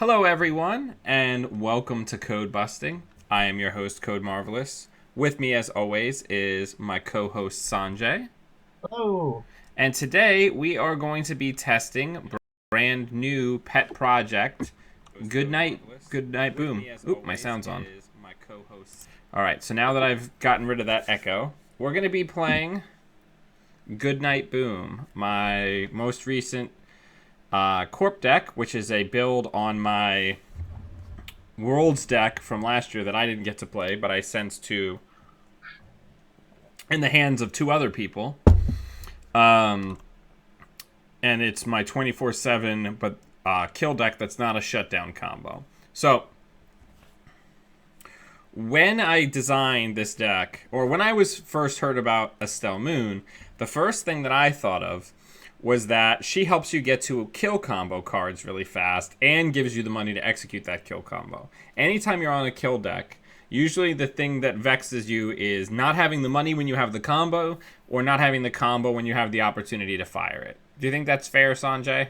Hello, everyone, and welcome to Codebusting. I am your host, Code Marvelous. With me, as always, is my co-host Sanjay. Oh, And today we are going to be testing brand new pet project, Goodnight. Goodnight, boom. Oop, my sound's on. All right, so now that I've gotten rid of that echo, we're going to be playing Goodnight Boom, my most recent Corp deck, which is a build on my Worlds deck from last year that I didn't get to play, but I sent to in the hands of two other people. Um, and it's my 24/7 but kill deck that's not a shutdown combo. So when I designed this deck, or when I was first heard about Estelle Moon, the first thing that I thought of was that she helps you get to kill combo cards really fast and gives you the money to execute that kill combo. Anytime you're on a kill deck, usually the thing that vexes you is not having the money when you have the combo, or not having the combo when you have the opportunity to fire it. Do you think that's fair, Sanjay?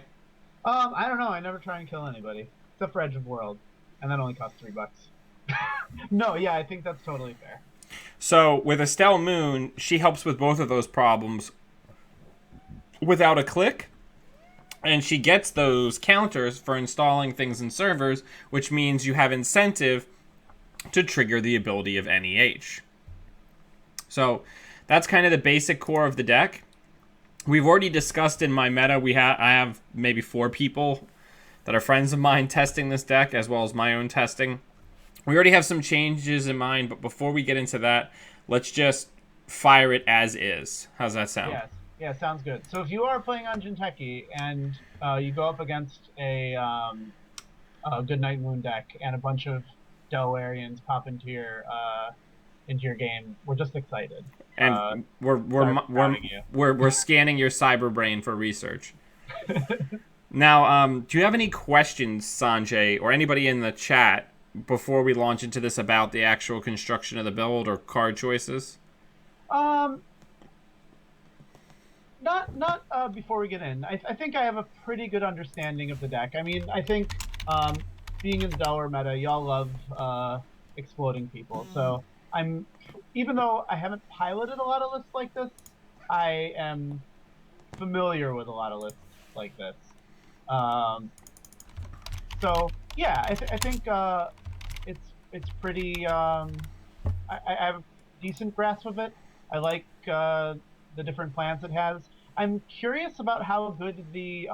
I don't know. I never try and kill anybody except for Edge of World, and that only costs $3. No, yeah, I think that's totally fair. So with Estelle Moon, she helps with both of those problems without a click. And she gets those counters for installing things in servers, which means you have incentive to trigger the ability of NEH. So that's kind of the basic core of the deck. We've already discussed in my meta, I have maybe 4 people that are friends of mine testing this deck, as well as my own testing. We already have some changes in mind, but before we get into that, let's just fire it as is. How's that sound? Yes, yeah, sounds good. So if you are playing on Jinteki and you go up against a Goodnight Moon deck and a bunch of Delawareans pop into your game, we're just excited. And we're Sorry we're for we're crowding you. we're scanning your cyber brain for research. Now, do you have any questions, Sanjay, or anybody in the chat before we launch into this about the actual construction of the build or card choices? Um, not before we get in. I think I have a pretty good understanding of the deck. I mean, I think being in the Delaware meta, y'all love exploding people. So I'm even though I haven't piloted a lot of lists like this, I am familiar with a lot of lists like this. Um, so yeah, I think it's pretty. I have a decent grasp of it. I like the different plans it has. I'm curious about how good the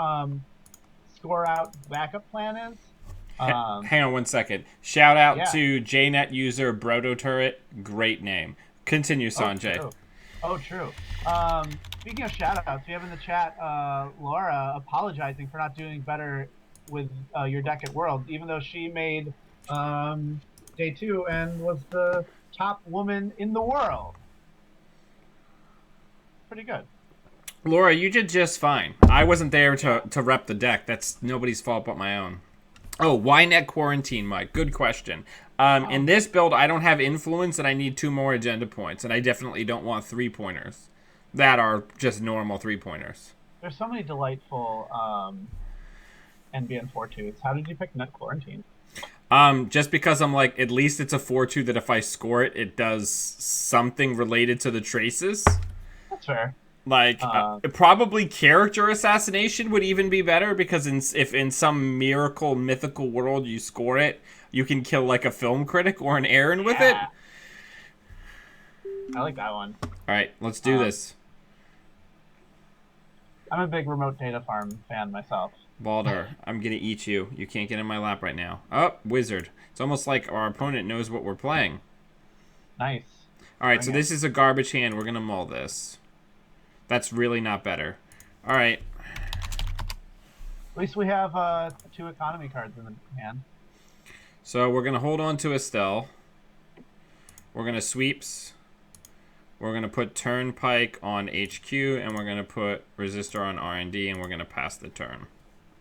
score out backup plan is. Um, Hang on one second. Shout out yeah. to JNet user Broto Turret. Great name. Continue, Oh, Sanjay. true. Oh, true. Speaking of shout outs, we have in the chat Laura apologizing for not doing better with your deck at Worlds, even though she made um, day 2 and was the top woman in the world. Pretty good. Laura, you did just fine. I wasn't there Yeah. to rep the deck. That's nobody's fault but my own. Oh, why net quarantine, Mike? Good question. In Oh, this build, I don't have influence, and I need 2 more agenda points, and I definitely don't want 3-pointers that are just normal 3-pointers. there's so many delightful NBN 4-2s. How did you pick Net Quarantine? Just because I'm like, at least it's a 4-2 that if I score it, it does something related to the traces. That's fair. Like, Uh, probably character assassination would even be better because if in some miracle mythical world you score it, you can kill like a film critic or an Aaron with it. yeah, I like that one. All right, let's do Um, this. I'm a big remote data farm fan myself. Balder, I'm gonna eat you. You can't get in my lap right now. Oh, wizard. It's almost like our opponent knows what we're playing. Nice. All right, Bring so it. this is a garbage hand. We're gonna mull this. That's really not better. All right. At least we have 2 economy cards in the hand. So we're gonna hold on to Estelle. We're gonna sweeps. We're gonna put Turnpike on HQ, and we're gonna put Resistor on R&D, and we're gonna pass the turn.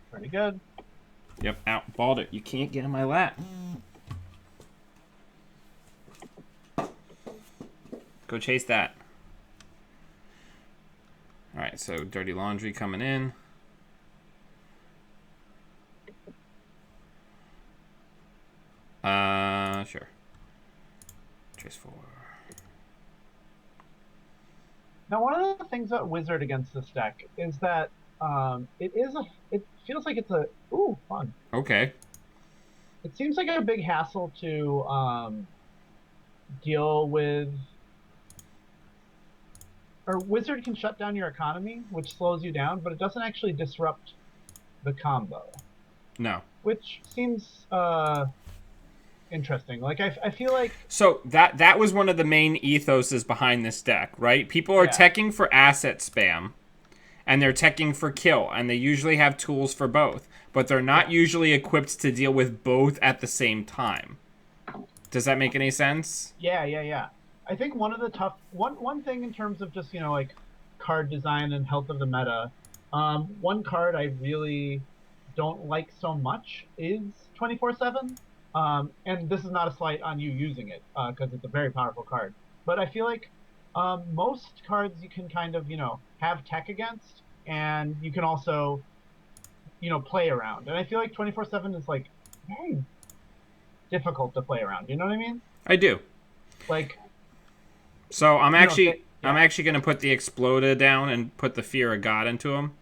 Pretty good. Yep, out. Balder, you can't get in my lap. Go chase that. All right, so Dirty Laundry coming in. Sure. Trace 4. Now, one of the things about Wizard against this deck is that it feels like it's a ooh fun. Okay. It seems like a big hassle to deal with. Or Wizard can shut down your economy, which slows you down, but it doesn't actually disrupt the combo, No. which seems interesting. Like I feel like So that was one of the main ethoses behind this deck, right? People are yeah, teching for asset spam, and they're teching for kill, and they usually have tools for both, but they're not yeah. usually equipped to deal with both at the same time. Does that make any sense? Yeah. I think one of the one thing in terms of just like card design and health of the meta, one card I really don't like so much is 24/7. And this is not a slight on you using it because it's a very powerful card. But I feel like most cards you can kind of have tech against, and you can also play around. And I feel like 24/7 is like very difficult to play around. You know what I mean? I do. Like So I'm actually I'm yeah. actually gonna put the Exploda down and put the Fear of God into him.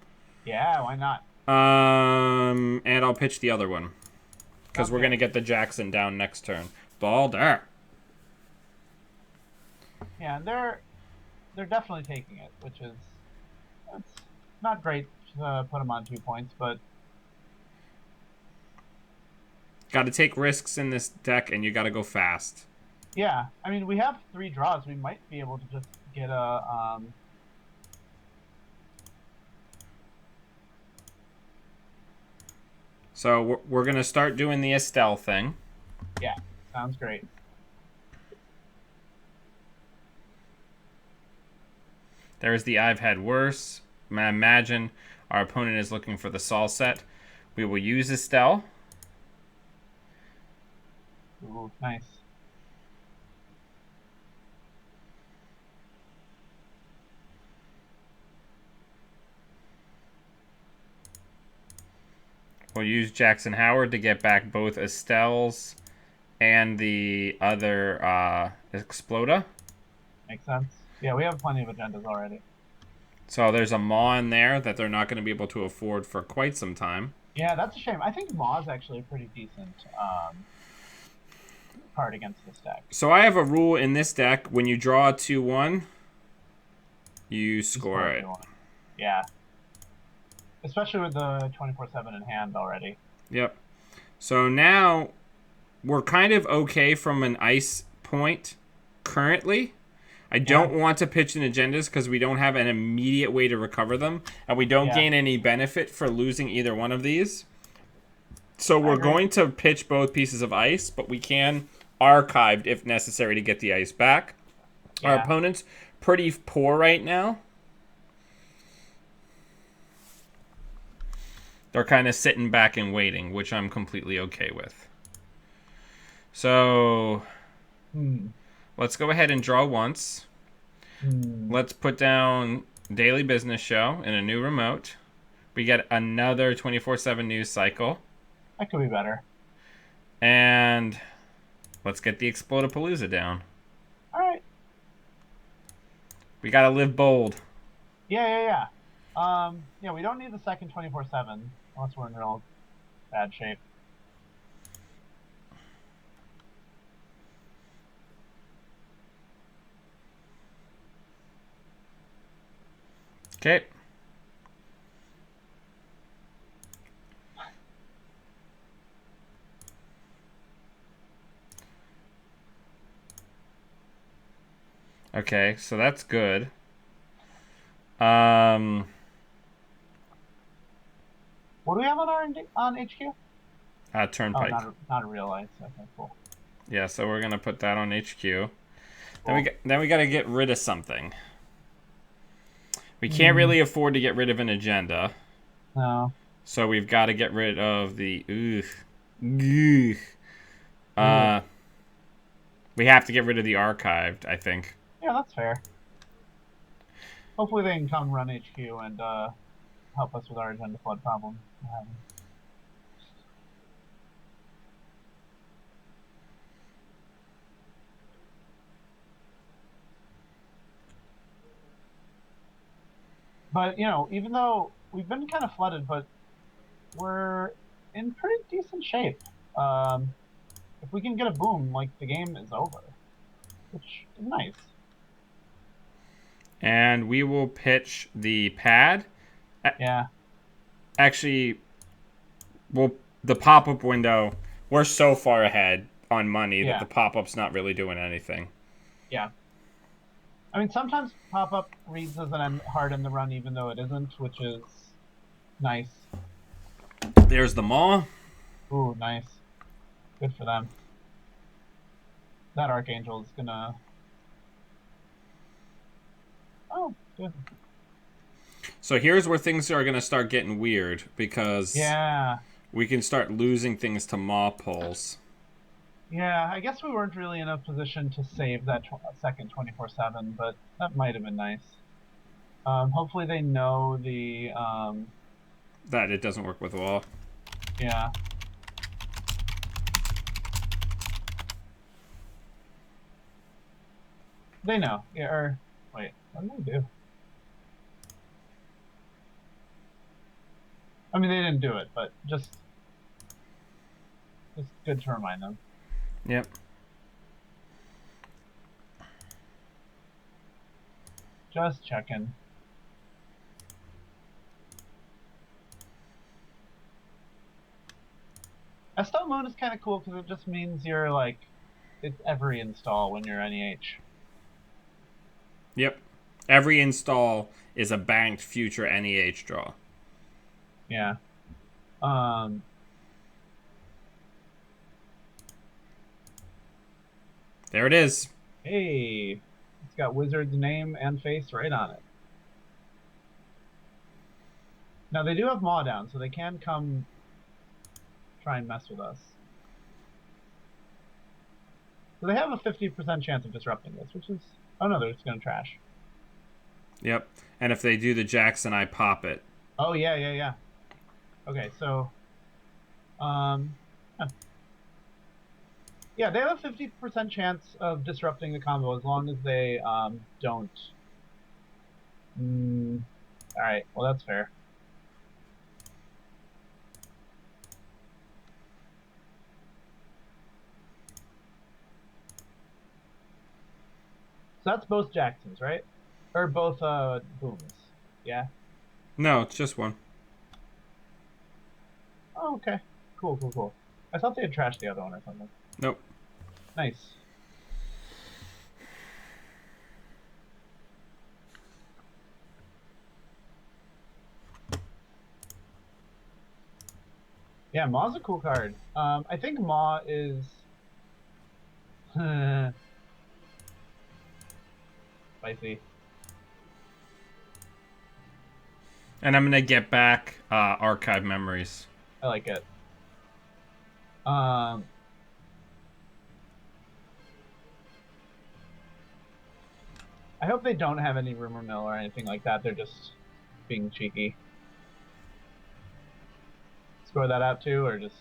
Yeah, why not? And I'll pitch the other one because we're Okay. gonna get the Jackson down next turn. Balder. Yeah, and they're definitely taking it, which is it's not great to put them on 2 points, but Got to take risks in this deck, and you got to go fast. yeah, I mean we have 3 draws. We might be able to just get a So we're gonna start doing the Estelle thing. yeah, sounds great. There's the I've had worse. I imagine our opponent is looking for the Sol set. We will use Estelle. Ooh, nice. We'll use Jackson Howard to get back both Estelle's and the other Exploda. Makes sense. Yeah, we have plenty of agendas already. So there's a Maw in there that they're not going to be able to afford for quite some time. Yeah, that's a shame. I think Maw's actually a pretty decent card against this deck. So I have a rule in this deck: when you draw a 2/1, you score it. Yeah. Especially with the 24/7 in hand already. Yep. So now we're kind of okay from an ice point currently. I don't want to pitch in agendas because we don't have an immediate way to recover them, and we don't gain any benefit for losing either one of these. So we're going to pitch both pieces of ice, but we can archive if necessary to get the ice back. Yeah. Our opponent's pretty poor right now. They're kind of sitting back and waiting, which I'm completely okay with. So let's go ahead and draw once. Let's put down Daily Business Show in a new remote. We get another 24/7 news cycle. That could be better. And let's get the Explodapalooza down. All right. We got to live bold. Yeah. Yeah, we don't need the second 24/7 unless we're in real bad shape. Okay. Okay, so that's good. What do we have on HQ? Turnpike. Oh, not a real ice. Okay, cool. Yeah, so we're gonna put that on HQ. Cool. Then we got to get rid of something. We can't really afford to get rid of an agenda. No. So we've got to get rid of the we have to get rid of the archived, I think. Yeah, that's fair. Hopefully they can come run HQ and help us with our agenda flood problem. But even though we've been kind of flooded, but we're in pretty decent shape. Um, if we can get a boom, like the game is over, which is nice. And we will pitch the pad. Yeah, Actually, well, the pop-up window, we're so far ahead on money that yeah, the pop-up's not really doing anything. yeah. I mean, sometimes pop-up reads as an hard in the run, even though it isn't, which is nice. There's the mall. Ooh, nice. Good for them. That Archangel is gonna. Oh, good. So here's where things are going to start getting weird, because Yeah, we can start losing things to maw pulls. yeah. I guess we weren't really in a position to save that second 24/7, but that might have been nice. Hopefully they know the. That it doesn't work with wall. Yeah. They know. Yeah. Or wait, what did they do? I mean, they didn't do it, but just good to remind them. Yep. Just checking. Estelle Moon is kind of cool because it just means you're like, it's every install when you're NEH. Yep. Every install is a banked future NEH draw. Yeah. Um. There it is. Hey, it's got Wizard's name and face right on it. Now they do have Maw down, so they can come try and mess with us. So they have a 50% chance of disrupting this, which is... Oh no, they're just going to trash. Yep. And if they do the Jackson, I pop it. Oh, yeah, yeah, yeah. Okay, so... Huh. Yeah, they have a 50% chance of disrupting the combo as long as they don't... Alright, well that's fair. So that's both Jacksons, right? Or both Booms. Yeah? No, it's just one. Oh, okay. Cool, cool, cool. I thought they had trashed the other one or something. Nope. Nice. Yeah, Maw's a cool card. I think Maw is... Spicy. And I'm going to get back archive memories. I like it. I hope they don't have any rumor mill or anything like that. They're just being cheeky. Score that out too, or just...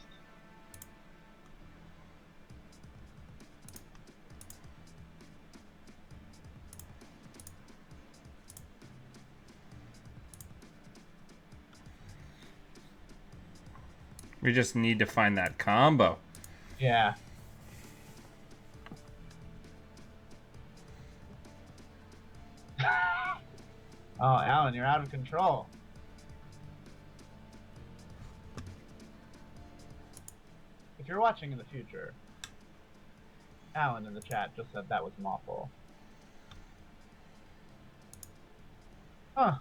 We just need to find that combo. Yeah. Oh, Alan, you're out of control. If you're watching in the future, Alan in the chat just said that was awful. Huh.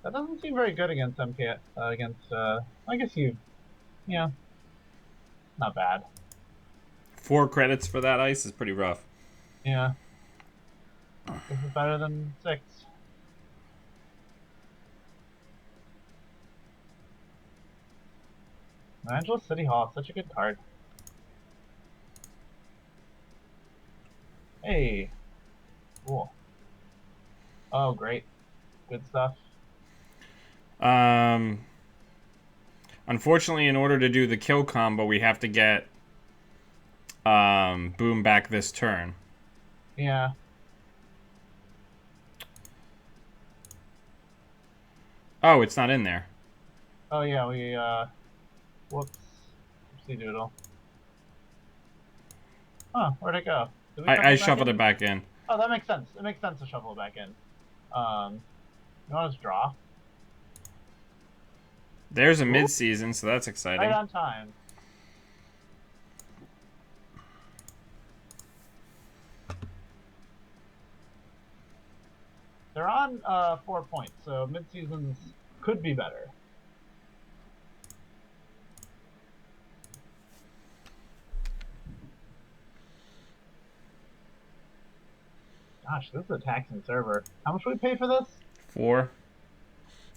That doesn't seem very good against MK. I guess yeah, not bad. 4 credits for that ice is pretty rough. Yeah. This is better than 6. Angeles City Hall, such a good card. Hey. Cool. Oh, great. Good stuff. Unfortunately, in order to do the kill combo, we have to get Boom back this turn. Yeah. Oh, it's not in there. Oh yeah, we whoops, oopsie doodle. Huh, where'd it go? Did we I shuffle it back shuffled it in? back in. Oh, that makes sense. It makes sense to shuffle it back in. You want to draw? There's a Ooh, mid-season, so that's right exciting. on time. They're on 4 points, so mid-seasons could be better. Gosh, this is a taxing server. How much do we pay for this? 4.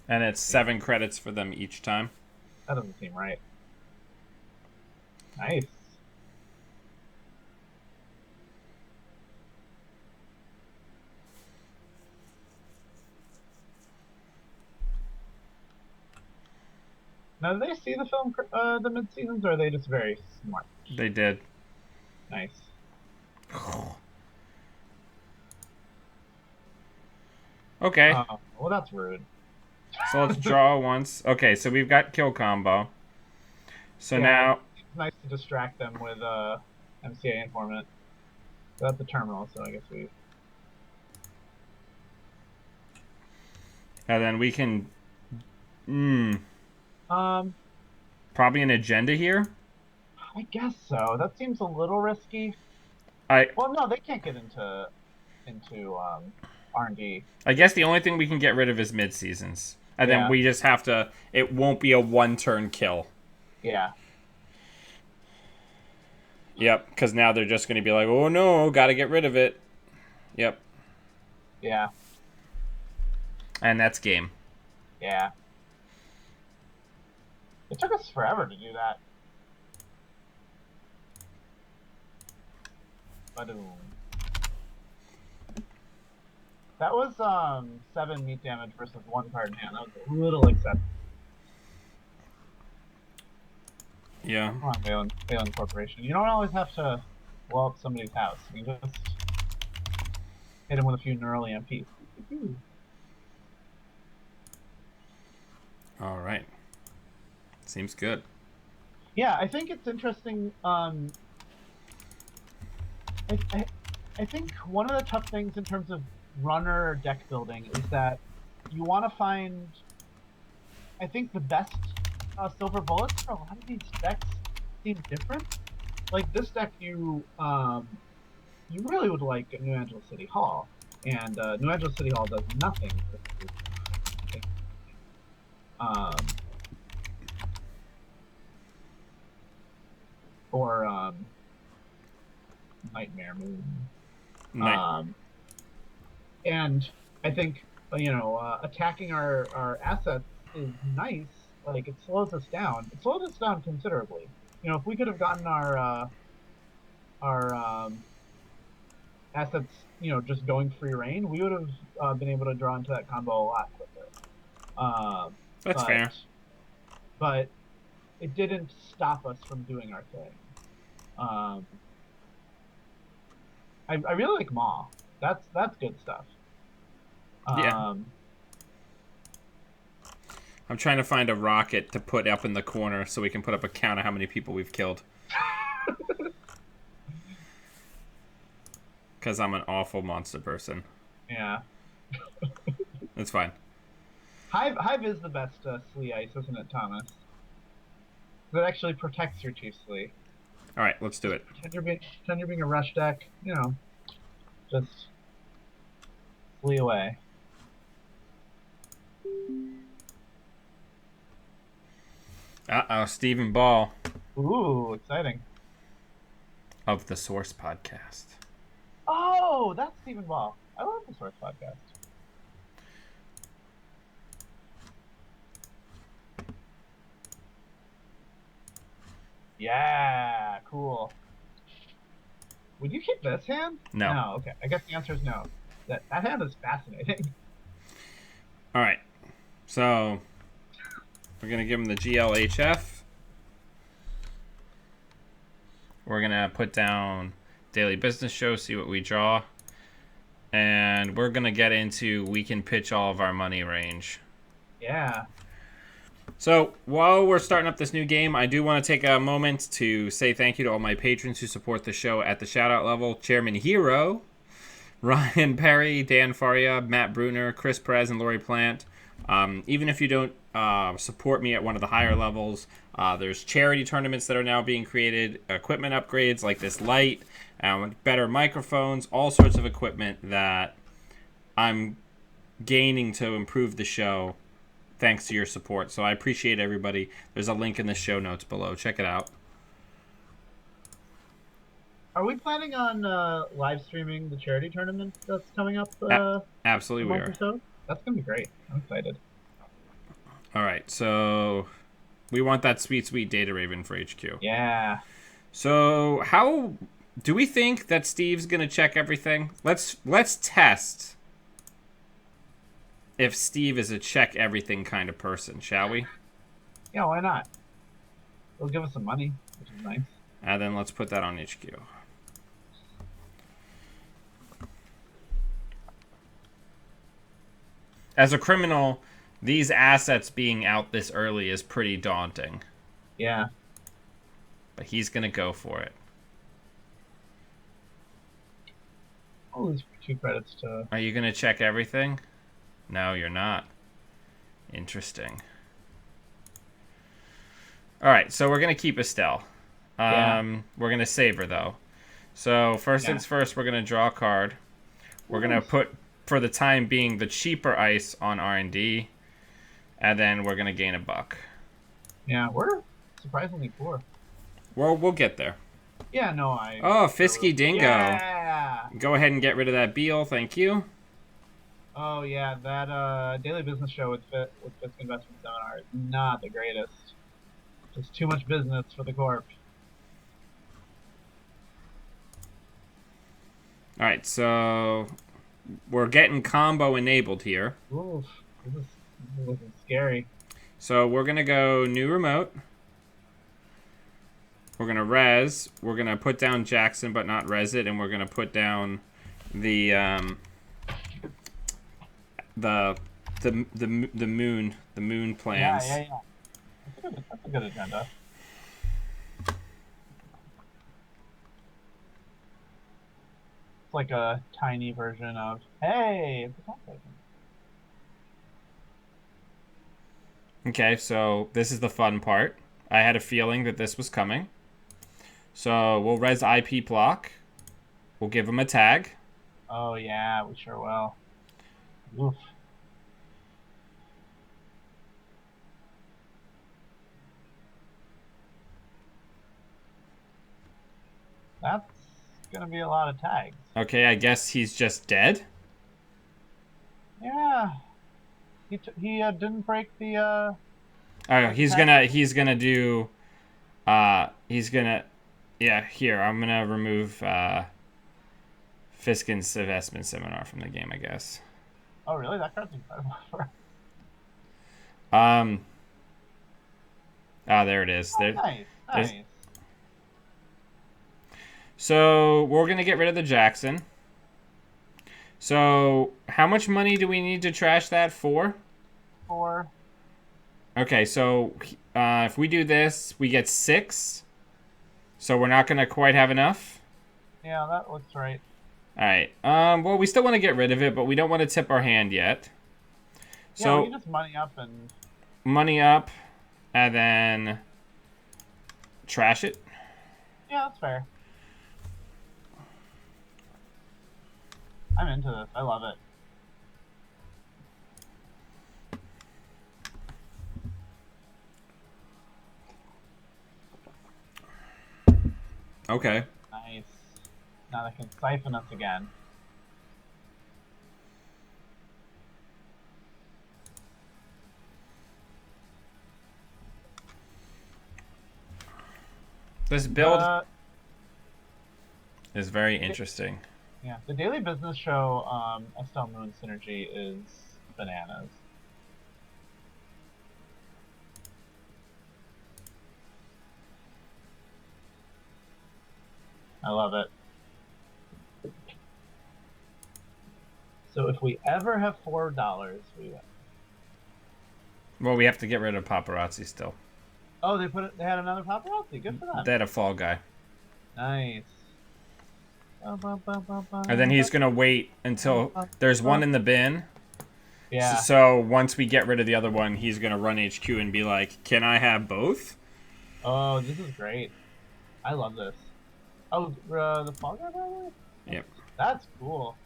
And it's 7 credits for them each time. That doesn't seem right. Nice. Now, do they see the film, the mid-seasons, or are they just very smart? They did. Nice. Okay. Well, that's rude. So let's draw once. Okay, so we've got kill combo. So Yeah, now... it's nice to distract them with MCA informant. So that's the terminal, so I guess we... And then we can... Um, Probably an agenda here. I guess so. That seems a little risky. I Well, no, they can't get into R&D. I guess the only thing we can get rid of is mid-seasons. And then Yeah. we just have to... It won't be a one-turn kill. Yeah. Yep, because now they're just going to be like, oh no, gotta get rid of it. Yep. Yeah. And that's game. Yeah. It took us forever to do that. Ba-doom. That was 7 meat damage versus 1 card in hand. That was a little excessive. Yeah. Come on, Wayland Corporation. You don't always have to blow up somebody's house. You just hit him with a few neural EMPs. All right. Seems good. Yeah, I think it's interesting. I think one of the tough things in terms of runner deck building is that you want to find, I think, the best silver bullets for a lot of these decks seem different. Like this deck, you really would like New Angeles City Hall, and New Angeles City Hall does nothing. Or Nightmare Moon. And I think attacking our assets is nice. Like it slows us down. It slows us down considerably. You know, if we could have gotten our assets, just going free reign, we would have been able to draw into that combo a lot quicker. That's fair. But it didn't stop us from doing our thing. I really like Maw. That's good stuff. Yeah. I'm trying to find a rocket to put up in the corner so we can put up a count of how many people we've killed. Because I'm an awful monster person. Yeah. That's fine. Hive is the best Slee Ice, isn't it, Thomas? That actually protects your 2 Slee. Alright, let's do it. Pretend you're being a rush deck, just Slee away. Uh-oh, Stephen Ball. Ooh, exciting. Of the Source Podcast. Oh, that's Stephen Ball. I love the Source Podcast. Yeah, cool. Would you keep this hand? No. No, okay. I guess the answer is no. That hand is fascinating. Alright. So, we're going to give him the GLHF. We're going to put down Daily Business Show, see what we draw. And we're going to get into we can pitch all of our money range. Yeah. So while we're starting up this new game, I do want to take a moment to say thank you to all my patrons who support the show at the shoutout level. Chairman Hero, Ryan Perry, Dan Faria, Matt Bruner, Chris Perez, and Lori Plant. Even if you don't support me at one of the higher levels, there's charity tournaments that are now being created, equipment upgrades like this light, better microphones, all sorts of equipment that I'm gaining to improve the show thanks to your support. So I appreciate everybody. There's a link in the show notes below. Check it out. Are we planning on live streaming the charity tournament that's coming up a Absolutely we month are. or so? That's gonna be great. I'm excited. All right, so we want that sweet, sweet data raven for HQ. Yeah. So how do we think that Steve's gonna check everything? Let's test if Steve is a check everything kind of person, shall we? Yeah, why not? They'll give us some money, which is nice. And then let's put that on HQ. As a criminal, these assets being out this early is pretty daunting. Yeah. But he's gonna go for it. I'll lose 2 credits to... Are you gonna check everything? No, you're not. Interesting. Alright, so we're gonna keep Estelle. We're gonna save her though. So first things first, we're gonna draw a card. We're gonna put, for the time being, the cheaper ice on R&D, and then we're gonna gain $1. Yeah, we're surprisingly poor. Well, we'll get there. Yeah, no, I... Oh, Fisky Dingo. Yeah! Go ahead and get rid of that Beal, thank you. Oh, yeah, that daily business show with Fisk Investment Seminar is not the greatest. Just too much business for the corp. Alright, so we're getting combo enabled here. Oof, this is scary. So we're going to go new remote. We're going to res. We're going to put down Jackson but not res it. And we're going to put down the moon plans. Yeah. That's a good agenda. It's like a tiny version of, hey, it's a top version. Okay, so this is the fun part. I had a feeling that this was coming. So we'll res IP block. We'll give him a tag. Oh, yeah, we sure will. Oof. That's gonna be a lot of tags. Okay, I guess he's just dead. Yeah. He didn't break the, Oh, he's gonna do, yeah, here, I'm gonna remove, Fiskin's investment seminar from the game, I guess. Oh, really? That card's incredible. There it is. Oh, nice. So, we're gonna get rid of the Jackson. So, how much money do we need to trash that for? 4. Okay, so, if we do this, we get 6. So, we're not gonna quite have enough. Yeah, that looks right. Alright, well, we still want to get rid of it, but we don't want to tip our hand yet. So, yeah, we can just money up and... Money up, and then trash it. Yeah, that's fair. I'm into this. I love it. Okay. Nice. Now they can siphon us again. This build is very interesting. Yeah, the Daily Business Show Estelle Moon synergy is bananas. I love it. So if we ever have $4, we win. Well, we have to get rid of paparazzi still. Oh, they had another paparazzi. Good for them. They had a fall guy. Nice. And then he's gonna wait until there's one in the bin. Yeah. So once we get rid of the other one, he's gonna run HQ and be like, "Can I have both?" Oh, this is great. I love this. Oh, the Fall Guy brother? Yep. That's cool.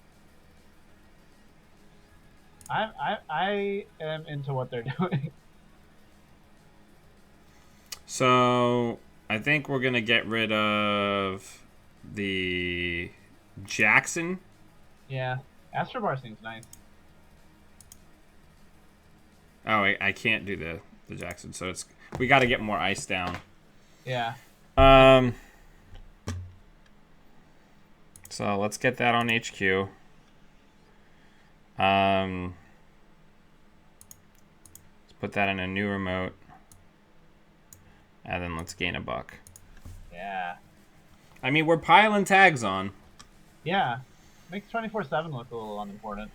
I am into what they're doing. So I think we're gonna get rid of the Jackson. Yeah. Astrobar seems nice. Oh, I can't do the Jackson, so we got to get more ice down. Yeah. So let's get that on HQ. Let's put that in a new remote. And then let's gain a buck. Yeah. I mean, we're piling tags on. Yeah. Makes 24/7 look a little unimportant.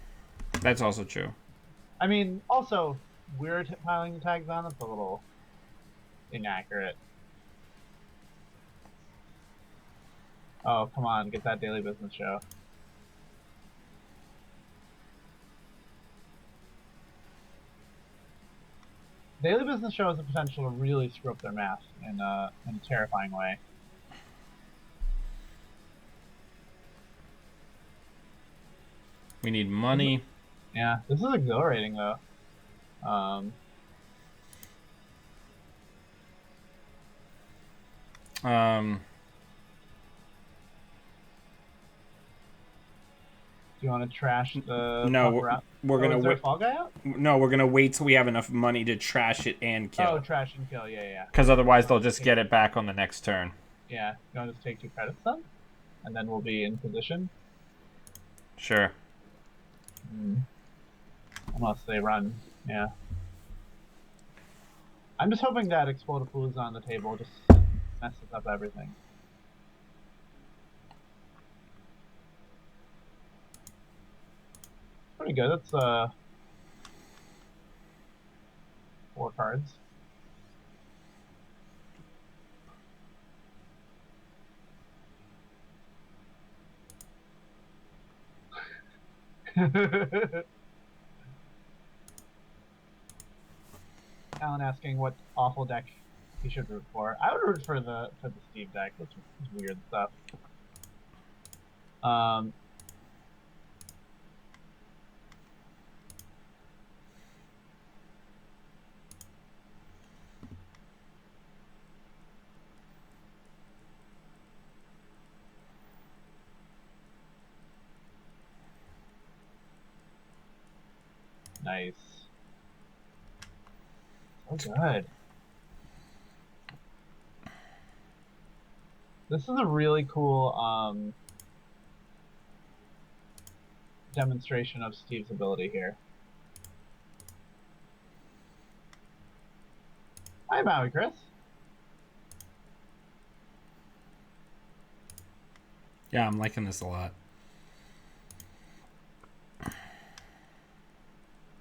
That's also true. I mean, also, we're piling the tags on. It's a little inaccurate. Oh, come on. Get that daily business show. Daily business show has the potential to really screw up their math in a terrifying way. We need money. Yeah, this is exhilarating though. Do you want to trash the? No, we're gonna is there a Fall Guy out? No, we're gonna wait till we have enough money to trash it and kill. Oh, trash and kill. Yeah, yeah. Because otherwise, they'll just get it back on the next turn. Yeah, you want to just take 2 credits then, and then we'll be in position. Sure. Unless they run, yeah. I'm just hoping that Explodapalooza on the table just messes up everything. Pretty good. That's 4 cards. Alan asking what awful deck he should root for. I would root for the Steve deck. That's weird stuff. Nice. So good. This is a really cool demonstration of Steve's ability here. Hi, Maui Chris. Yeah, I'm liking this a lot.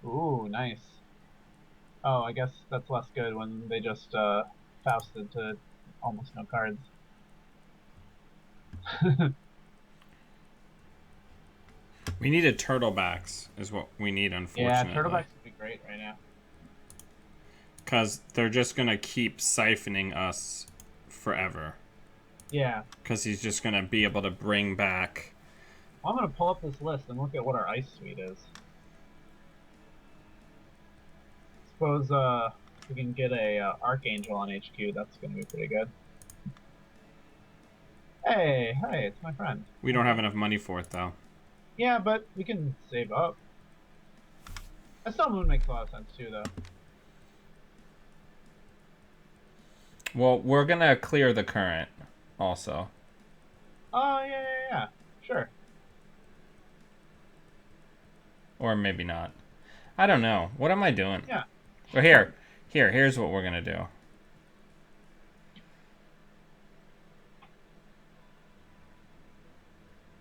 Ooh, nice. Oh, I guess that's less good when they just Fausted to almost no cards. We need a turtlebacks is what we need, unfortunately. Yeah, turtlebacks would be great right now. Because they're just going to keep siphoning us forever. Yeah. Because he's just going to be able to bring back... Well, I'm going to pull up this list and look at what our ice suite is. Suppose we can get a Archangel on HQ. That's going to be pretty good. Hey, it's my friend. We don't have enough money for it, though. Yeah, but we can save up. Estelle Moon makes a lot of sense, too, though. Well, we're going to clear the current, also. Oh, yeah. Sure. Or maybe not. I don't know. What am I doing? Yeah. Well, here's what we're going to do.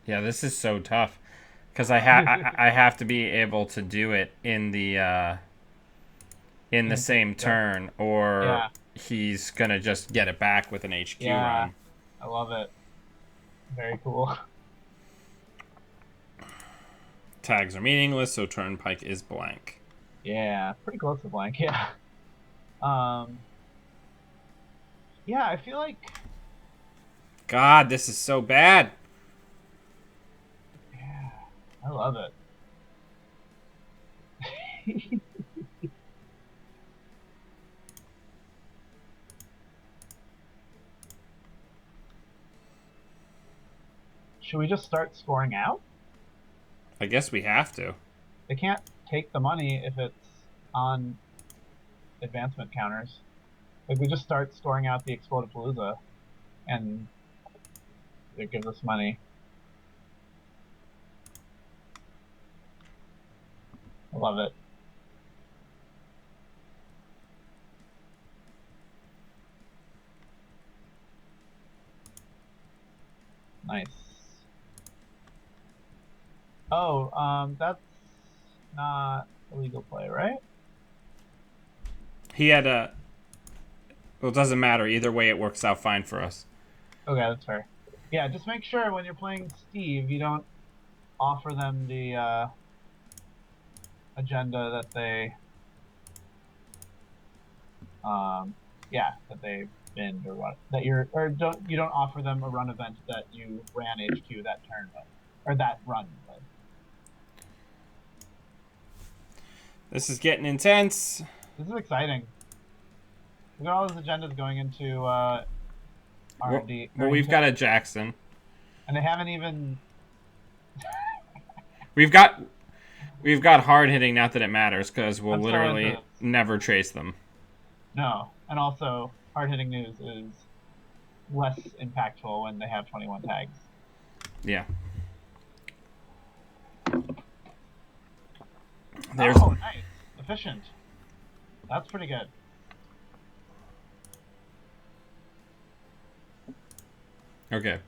Yeah, this is so tough. Because I have to be able to do it in the in the same turn, or Yeah. he's gonna just get it back with an HQ Yeah. run. I love it. Very cool. Tags are meaningless, so Turnpike is blank. Yeah, pretty close to blank. Yeah. Um. Yeah, I feel like. God, this is so bad. Yeah, I love it. Should we just start scoring out? I guess we have to. They can't take the money if it's on advancement counters. Like we just start scoring out the Explodapalooza, and it gives us money. I love it. Nice. Oh, that's not illegal play, right? He had a. Well, it doesn't matter. Either way, it works out fine for us. Okay, that's fair. Yeah, just make sure when you're playing Steve, you don't offer them the agenda that they, that they binned or what that you don't offer them a run event that you ran HQ that turn with, or that run with. This is getting intense. This is exciting. Look at all those agendas going into R&D. Well, we've got a Jackson. And they haven't even. We've got hard hitting. Not that it matters, because we'll Let's go literally into this. never trace them. No, and also hard hitting news is less impactful when they have 21 tags. Yeah. Oh, nice, efficient. That's pretty good. Okay.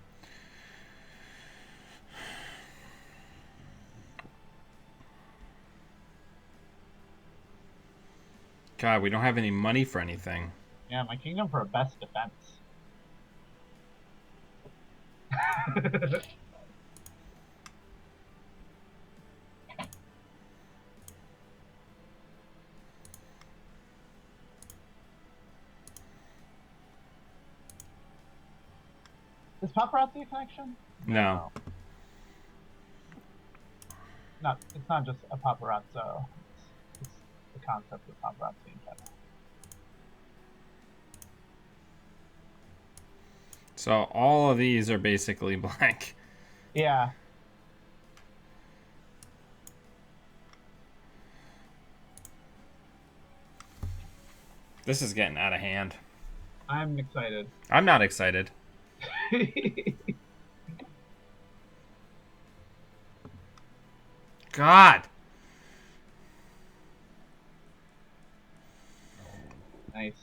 God, we don't have any money for anything. Yeah, my kingdom for a best defense. Is paparazzi a connection? No. Not. It's not just a paparazzo. It's the concept of paparazzi in general. So all of these are basically blank. Yeah. This is getting out of hand. I'm excited. I'm not excited. God. Nice.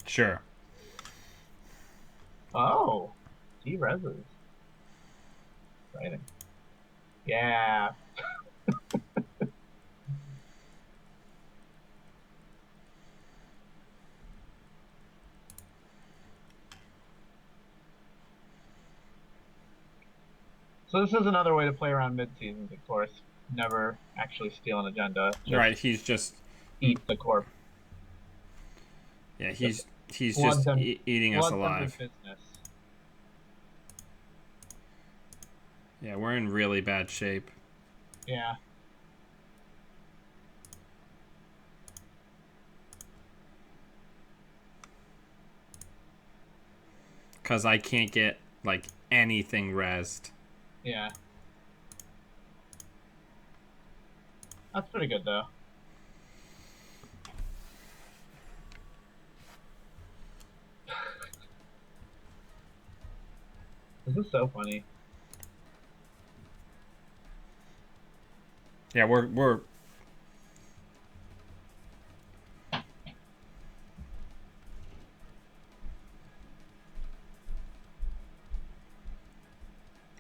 Sure. Oh, T-reses. Exciting. Yeah. So this is another way to play around mid-seasons, of course. Never actually steal an agenda. Just Right, he's just eat the corp. yeah, he's Blood just them- eating us Blood them to alive. business. Yeah, we're in really bad shape. Yeah. Cause I can't get like anything rezzed. Yeah. That's pretty good though. This is so funny. Yeah, we're.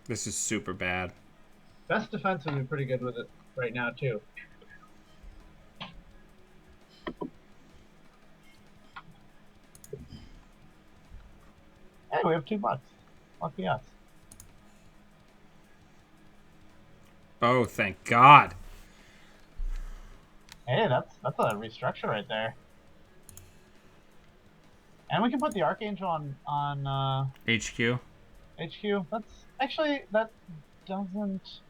This is super bad. Best defense would be pretty good with it right now too. Hey, we have $2. Lucky us. Oh, thank God. Hey, that's a restructure right there. And we can put the Archangel on HQ. HQ. That's actually that doesn't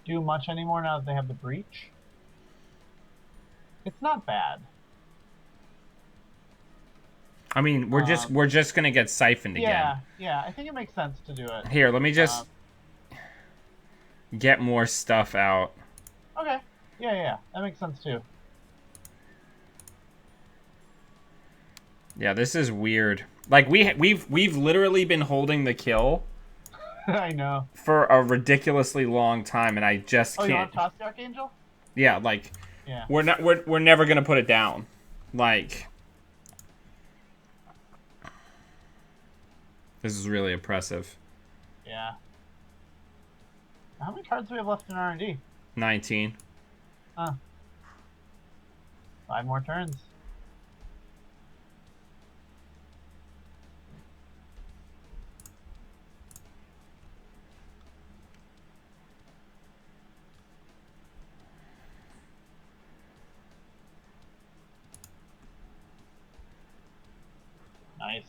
do much anymore now that they have the breach. It's not bad. I mean, we're just gonna get siphoned again. Yeah. I think it makes sense to do it. Here, let me just get more stuff out. Okay. Yeah. That makes sense too. Yeah, this is weird. Like we've literally been holding the kill I know. for a ridiculously long time, and I just Oh, can't. you want to toss the Archangel? Yeah, like Yeah. we're never gonna put it down. Like this is really oppressive. Yeah. How many cards do we have left in R&D? 19. Huh. 5 more turns. Nice.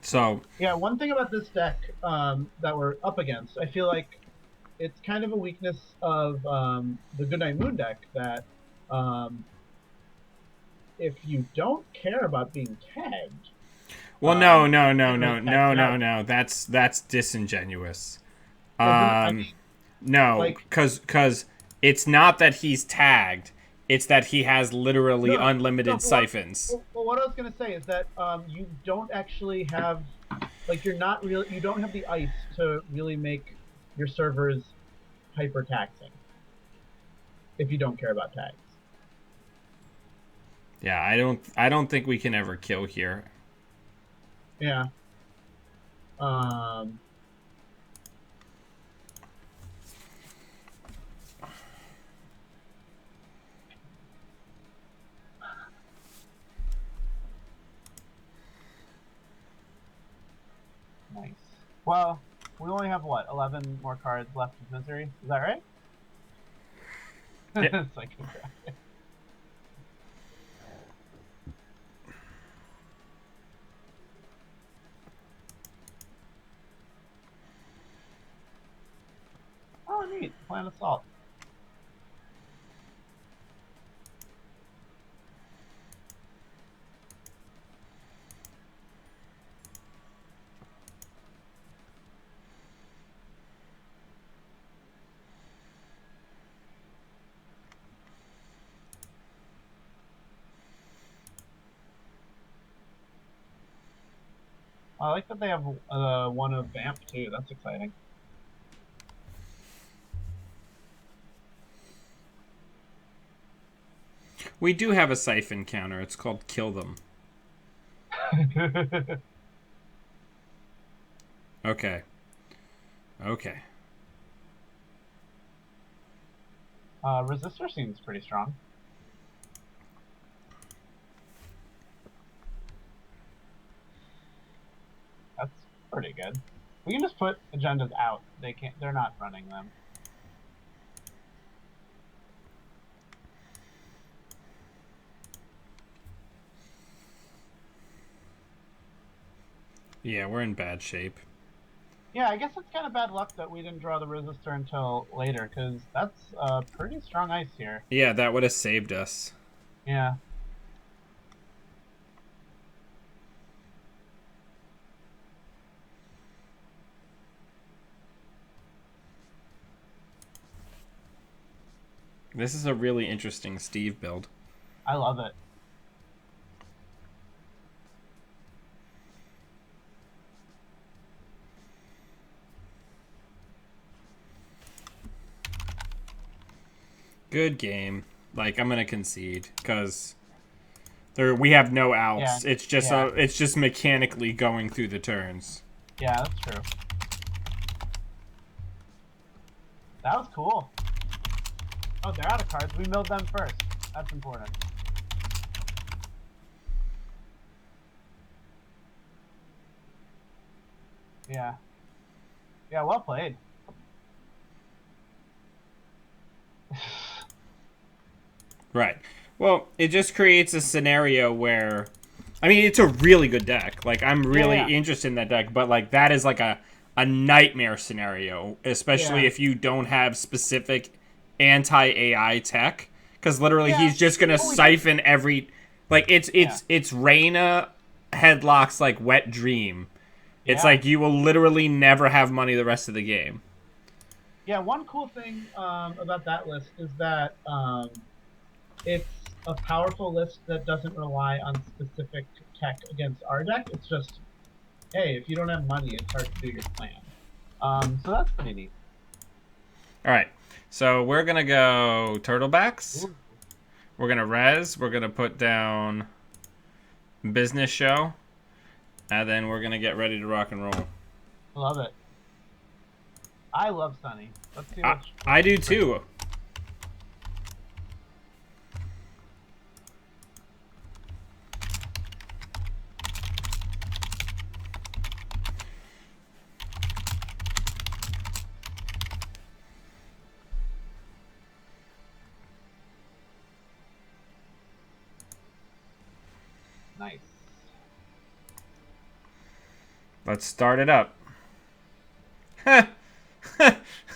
So Yeah, one thing about this deck that we're up against, I feel like it's kind of a weakness of the Goodnight Moon deck that if you don't care about being tagged, well, no. That's disingenuous. I mean, No, like because it's not that he's tagged. It's that he has literally unlimited siphons. well, what I was gonna say is that you don't actually have, like, you don't have the ice to really make your servers hyper taxing if you don't care about tags. Yeah, I don't think we can ever kill here. Yeah. Nice. Well, we only have what, 11 more cards left of Misery? Is that right? Yeah. Psychographic. Oh, neat. Plan Assault. I like that they have one of Vamp too. That's exciting. We do have a siphon counter. It's called Kill Them. Okay. Resistor seems pretty strong. That's pretty good. We can just put agendas out. They're not running them. Yeah, we're in bad shape. Yeah, I guess it's kind of bad luck that we didn't draw the resistor until later, because that's pretty strong ice here. Yeah, that would have saved us. Yeah. This is a really interesting Steve build. I love it. Good game. Like, I'm gonna concede because we have no outs. Yeah, It's just mechanically going through the turns. Yeah, that's true. That was cool. Oh, they're out of cards. We milled them first. That's important. Yeah. Yeah, well played. Right. Well, it just creates a scenario where, I mean, it's a really good deck. Like, I'm really interested in that deck, but like that is like a nightmare scenario, especially if you don't have specific anti-AI tech, because literally he's just gonna siphon every, like it's Reyna headlocks like Wet Dream. It's like you will literally never have money the rest of the game. Yeah, one cool thing about that list is that it's a powerful list that doesn't rely on specific tech against our deck. It's just, hey, if you don't have money, it's hard to do your plan. So that's pretty neat. All right, so we're gonna go Turtlebacks. Ooh. We're gonna res. We're gonna put down Business Show, and then we're gonna get ready to rock and roll. Love it. I love Sunny. Let's see. I do too. Nice. Let's start it up. That's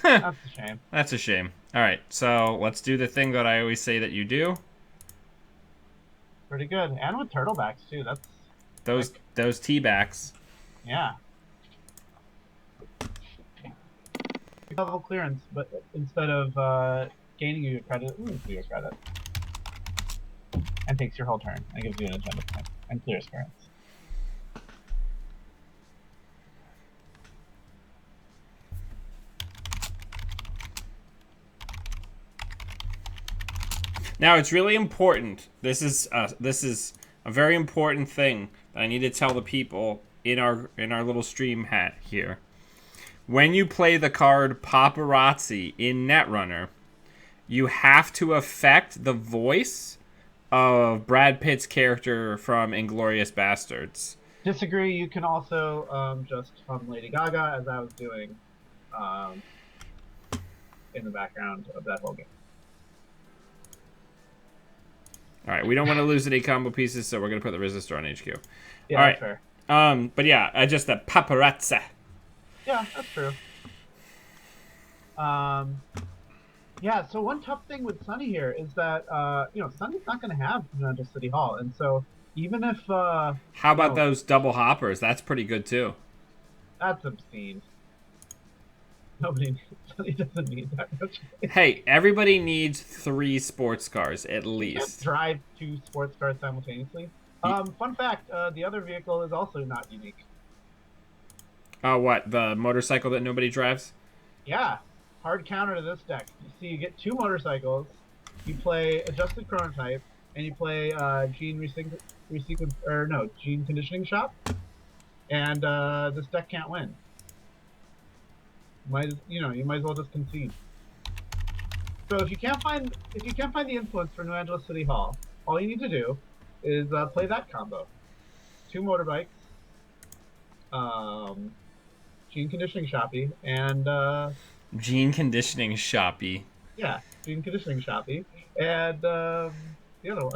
a shame. That's a shame. All right, so let's do the thing that I always say that you do. Pretty good, and with turtlebacks too. That's those T-backs. Yeah. Level clearance, but instead of gaining you a credit, loses you a credit, and takes your whole turn and gives you an agenda point and clears clearance. Now it's really important. This is a very important thing that I need to tell the people in our little stream hat here. When you play the card Paparazzi in Netrunner, you have to affect the voice of Brad Pitt's character from Inglourious Bastards. Disagree. You can also just hum Lady Gaga, as I was doing in the background of that whole game. All right, we don't want to lose any combo pieces, so we're going to put the resistor on HQ. Yeah, all right. That's fair. But yeah, just the paparazzi. Yeah, that's true. Yeah, so one tough thing with Sunny here is that, Sunny's not going to have New City Hall, and so even if... How about those double hoppers? That's pretty good, too. That's obscene. Sunny doesn't need that much. Hey, everybody needs 3 sports cars, at least. Drive 2 sports cars simultaneously. Fun fact, the other vehicle is also not unique. What? The motorcycle that nobody drives? Yeah. Hard counter to this deck. You see, you get 2 motorcycles, you play Adjusted Chronotype, and you play Gene Conditioning Shop, and this deck can't win. You might as well just concede. So if you can't find the influence for New Angeles City Hall, all you need to do is play that combo: 2 motorbikes, Gene Conditioning Shoppy, and Gene Conditioning Shoppy. Yeah, Gene Conditioning Shoppy, and the other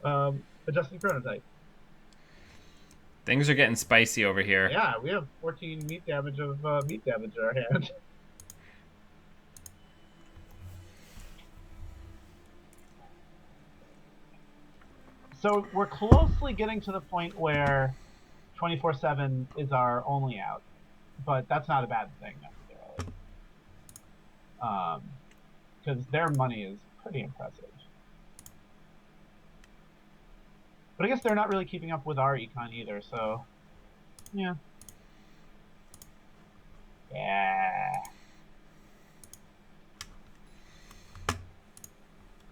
one, Adjusted Chronotype. Things are getting spicy over here. Yeah, we have 14 meat damage in our hand. So we're closely getting to the point where 24/7 is our only out, but that's not a bad thing necessarily. because their money is pretty impressive. But I guess they're not really keeping up with our econ either, so yeah. Yeah.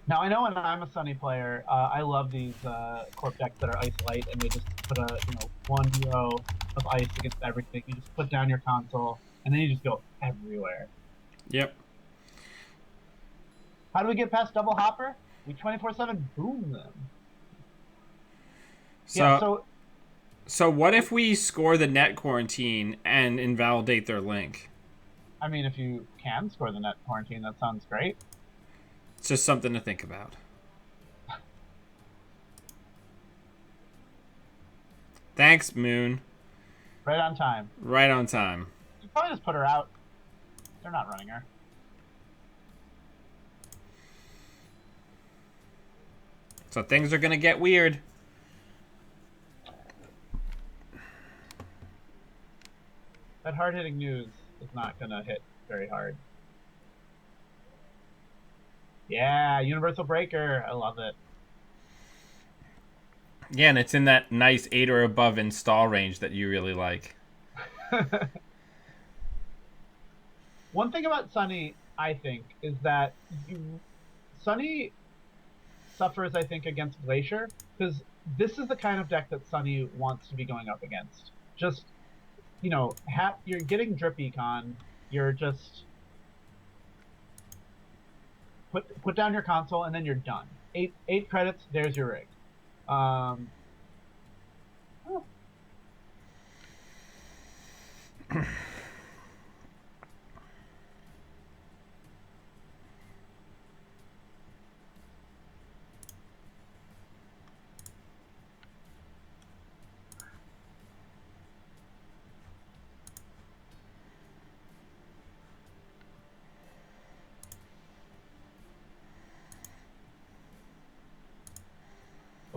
Now I know when I'm a Sunny player, I love these corp decks that are ice light, and they just put a one row of ice against everything. You just put down your console, and then you just go everywhere. Yep. How do we get past double hopper? We 24/7 boom them. Yeah. So what if we score the net quarantine and invalidate their link? I mean, if you can score the net quarantine, that sounds great. It's just something to think about. Thanks, Moon. Right on time. Right on time. You probably just put her out. They're not running her. So things are gonna get weird. That hard-hitting news is not gonna hit very hard. Yeah, Universal Breaker. I love it. Yeah, and it's in that nice 8 or above install range that you really like. One thing about Sunny, I think, is that Sunny suffers, I think, against Glacier, because this is the kind of deck that Sunny wants to be going up against. Just, you're getting drip econ. You're just put down your console, and then you're done. Eight credits, there's your rig. Oh.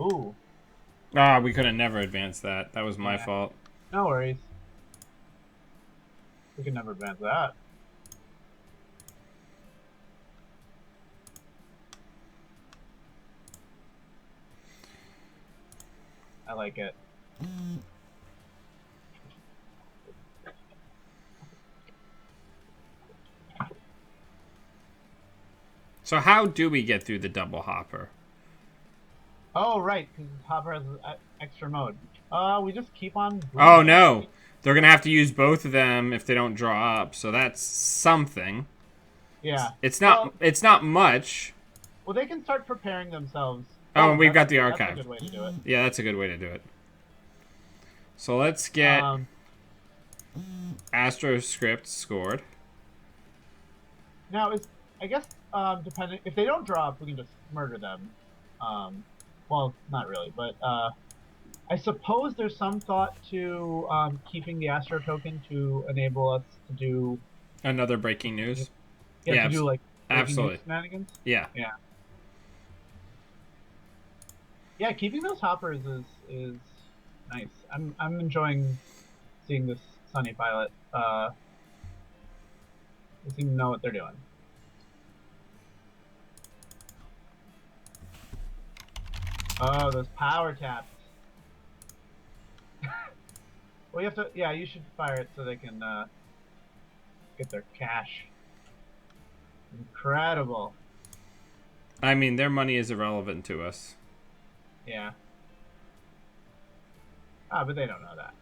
Ooh. We could have never advanced that. That was my fault. No worries. We can never advance that. I like it. So how do we get through the double hopper? Oh, right, because Hopper has extra mode. We just keep on... Oh, no. They're going to have to use both of them if they don't draw up, so that's something. Yeah. It's not much. Well, they can start preparing themselves. Oh, and we've got the archive. That's a good way to do it. Yeah, that's a good way to do it. So let's get Astro Script scored. Now, I guess, depending... If they don't draw up, we can just murder them. Well, not really, but I suppose there's some thought to keeping the Astro token to enable us to do another breaking news. Yeah, to do like absolutely news shenanigans. Yeah. Yeah, keeping those hoppers is nice. I'm enjoying seeing this Sunny pilot. They seem to know what they're doing. Oh, those power taps. Well, you have to... Yeah, you should fire it so they can get their cash. Incredible. I mean, their money is irrelevant to us. Yeah. Ah, but they don't know that.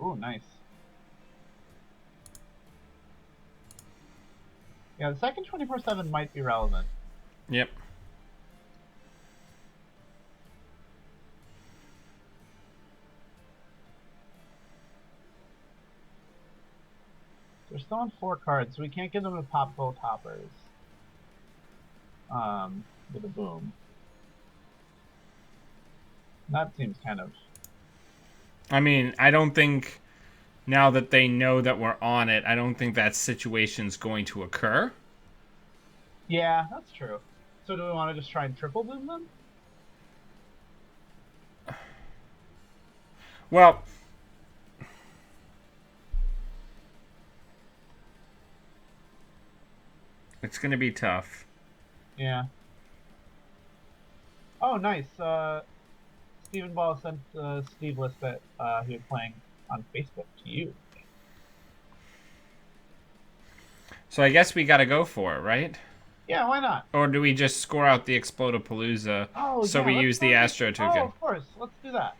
Ooh, nice. Yeah, the second 24/7 might be relevant. Yep. They're still on 4 cards, so we can't get them to pop both hoppers. With a boom. That seems kind of... I mean, I don't think, now that they know that we're on it, I don't think that situation's going to occur. Yeah, that's true. So do we want to just try and triple boom them? Well, it's gonna be tough. Yeah. Oh, nice. Stephen Ball sent Steve list that he was playing on Facebook to you. So I guess we gotta go for it, right? Yeah, why not? Or do we just score out the Explodapalooza Oh, so yeah, we let's use go the to the. Astro Oh, token? of course. Let's do that.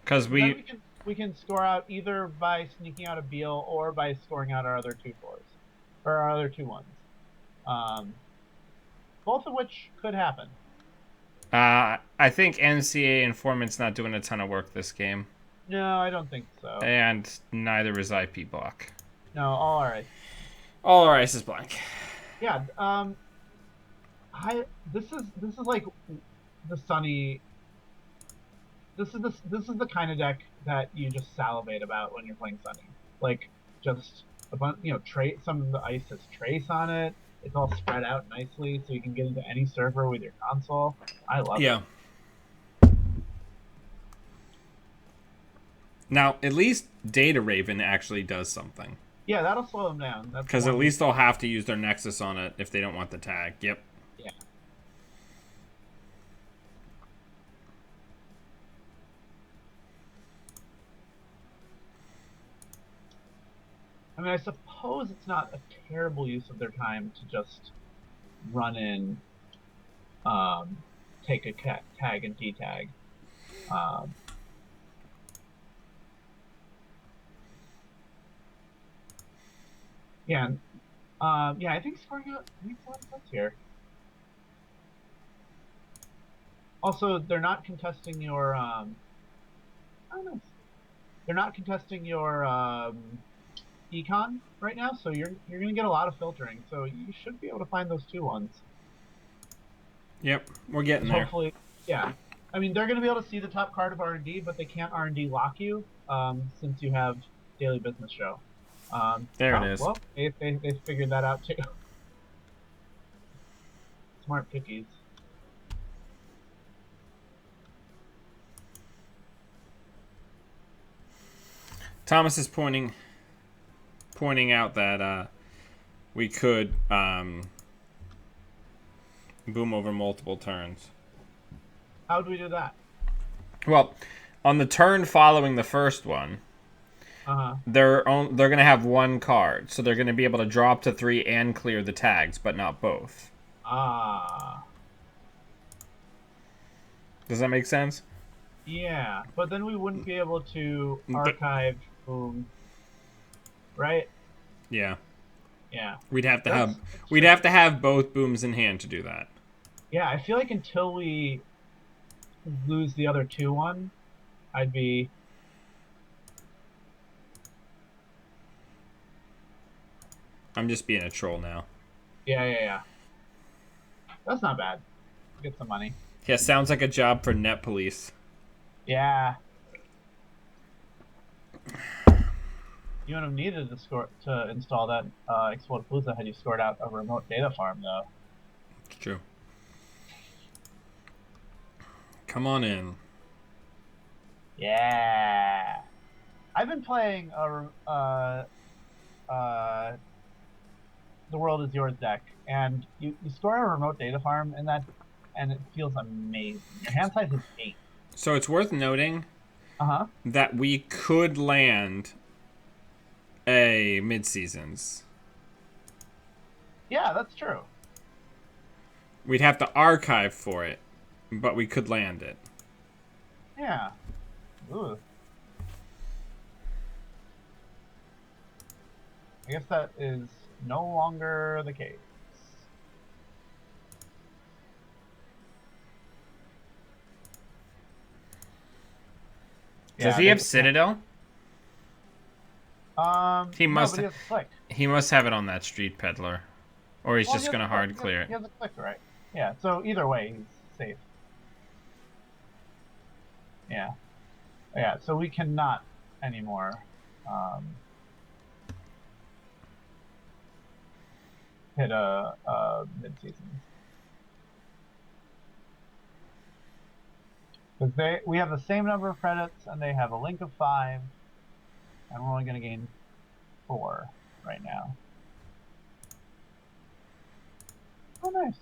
Because Then we... we can score out either by sneaking out a Beal or by scoring out our other two fours or our other two ones. Um, both of which could happen. I think NCA Informant's not doing a ton of work this game. No, I don't think so. And neither is IP Block. No, all right. All our ice is blank. Yeah. I this is like the Sunny. This is the kind of deck that you just salivate about when you're playing Sunny. Like just a bunch, trace. Some of the ice has trace on it. It's all spread out nicely, so you can get into any server with your console. I love it. Yeah. Now, at least Data Raven actually does something. Yeah, that'll slow them down. That's Because at one. least they'll have to use their Nexus on it if they don't want the tag. Yep. Yeah. I mean, I suppose it's not a terrible use of their time to just run in, take a tag and detag. Um, yeah, yeah, I think scoring out makes a lot of sense here. Also, they're not contesting your oh, nice. They're not contesting your econ right now, so you're gonna get a lot of filtering. So you should be able to find those two ones. Yep. We're getting there. Hopefully, yeah. I mean, they're gonna be able to see the top card of R&D, but they can't R&D lock you since you have Daily Business Show. There it is. Well, they figured that out too. Smart cookies. Thomas is pointing out that we could boom over multiple turns. How do we do that? Well, on the turn following the first one, they're gonna have one card, so they're gonna be able to drop to 3 and clear the tags, but not both. Ah. Does that make sense? Yeah, but then we wouldn't be able to archive boom, right? Yeah. Yeah. We'd have to have both booms in hand to do that. Yeah, I feel like until we lose the other 2-1, I'd be. I'm just being a troll now. Yeah. That's not bad. Get some money. Yeah, sounds like a job for Net Police. Yeah. You would have needed to install that Explodapalooza had you scored out a remote data farm, though. It's true. Come on in. Yeah. I've been playing the World Is Yours deck, and you score a remote data farm in that, and it feels amazing. Your hand size is 8. So it's worth noting that we could land a mid-seasons. Yeah, that's true. We'd have to archive for it, but we could land it. Yeah. Ooh. I guess that is no longer the case. Does he have Citadel? He must. No, but he has a click. He must have it on that Street Peddler, or he's just gonna hard clear it. He has a click, right? Yeah. So either way, he's safe. Yeah. Yeah. So we cannot anymore. Hit a mid-season. Because we have the same number of credits, and they have a link of 5, and we're only going to gain 4 right now. Oh, nice.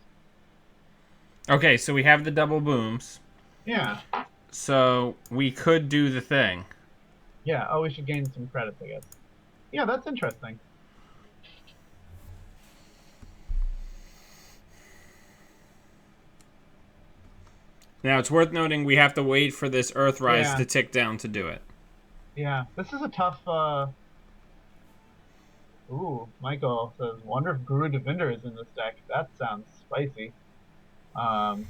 Okay, so we have the double booms. Yeah. So we could do the thing. Yeah. Oh, we should gain some credits, I guess. Yeah, that's interesting. Now, it's worth noting we have to wait for this Earthrise Yeah. to tick down to do it. Yeah. This is a tough. Ooh, Michael says, "Wonder if Guru Devinder is in this deck." That sounds spicy. Um,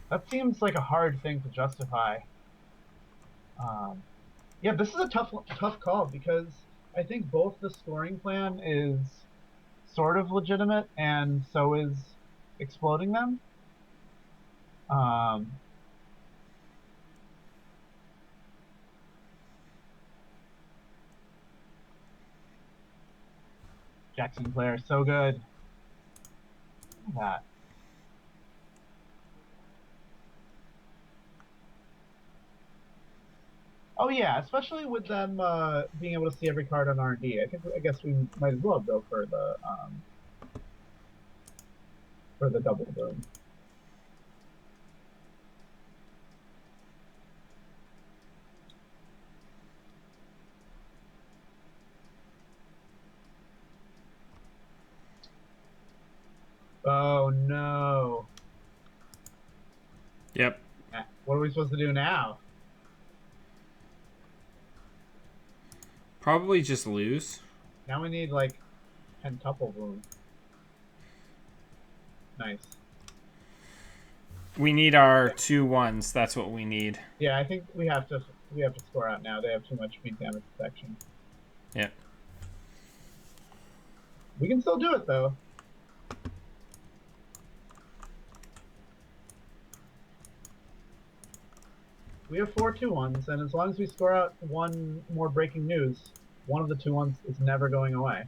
that seems like a hard thing to justify. Um, yeah, this is a tough call because I think both the scoring plan is sort of legitimate, and so is exploding them. Um, Jackson Clare, so good. Look at that. Oh yeah, especially with them being able to see every card on R&D. I guess we might as well go for the double boom. Oh no. Yep. What are we supposed to do now? Probably just lose. Now we need like pentuple boom. Nice. We need our 2-1s. That's what we need. Yeah, I think we have to score out now. They have too much feed damage protection. Yep. We can still do it though. We have 4 2-1s, and as long as we score out one more breaking news, one of the 2-1s is never going away.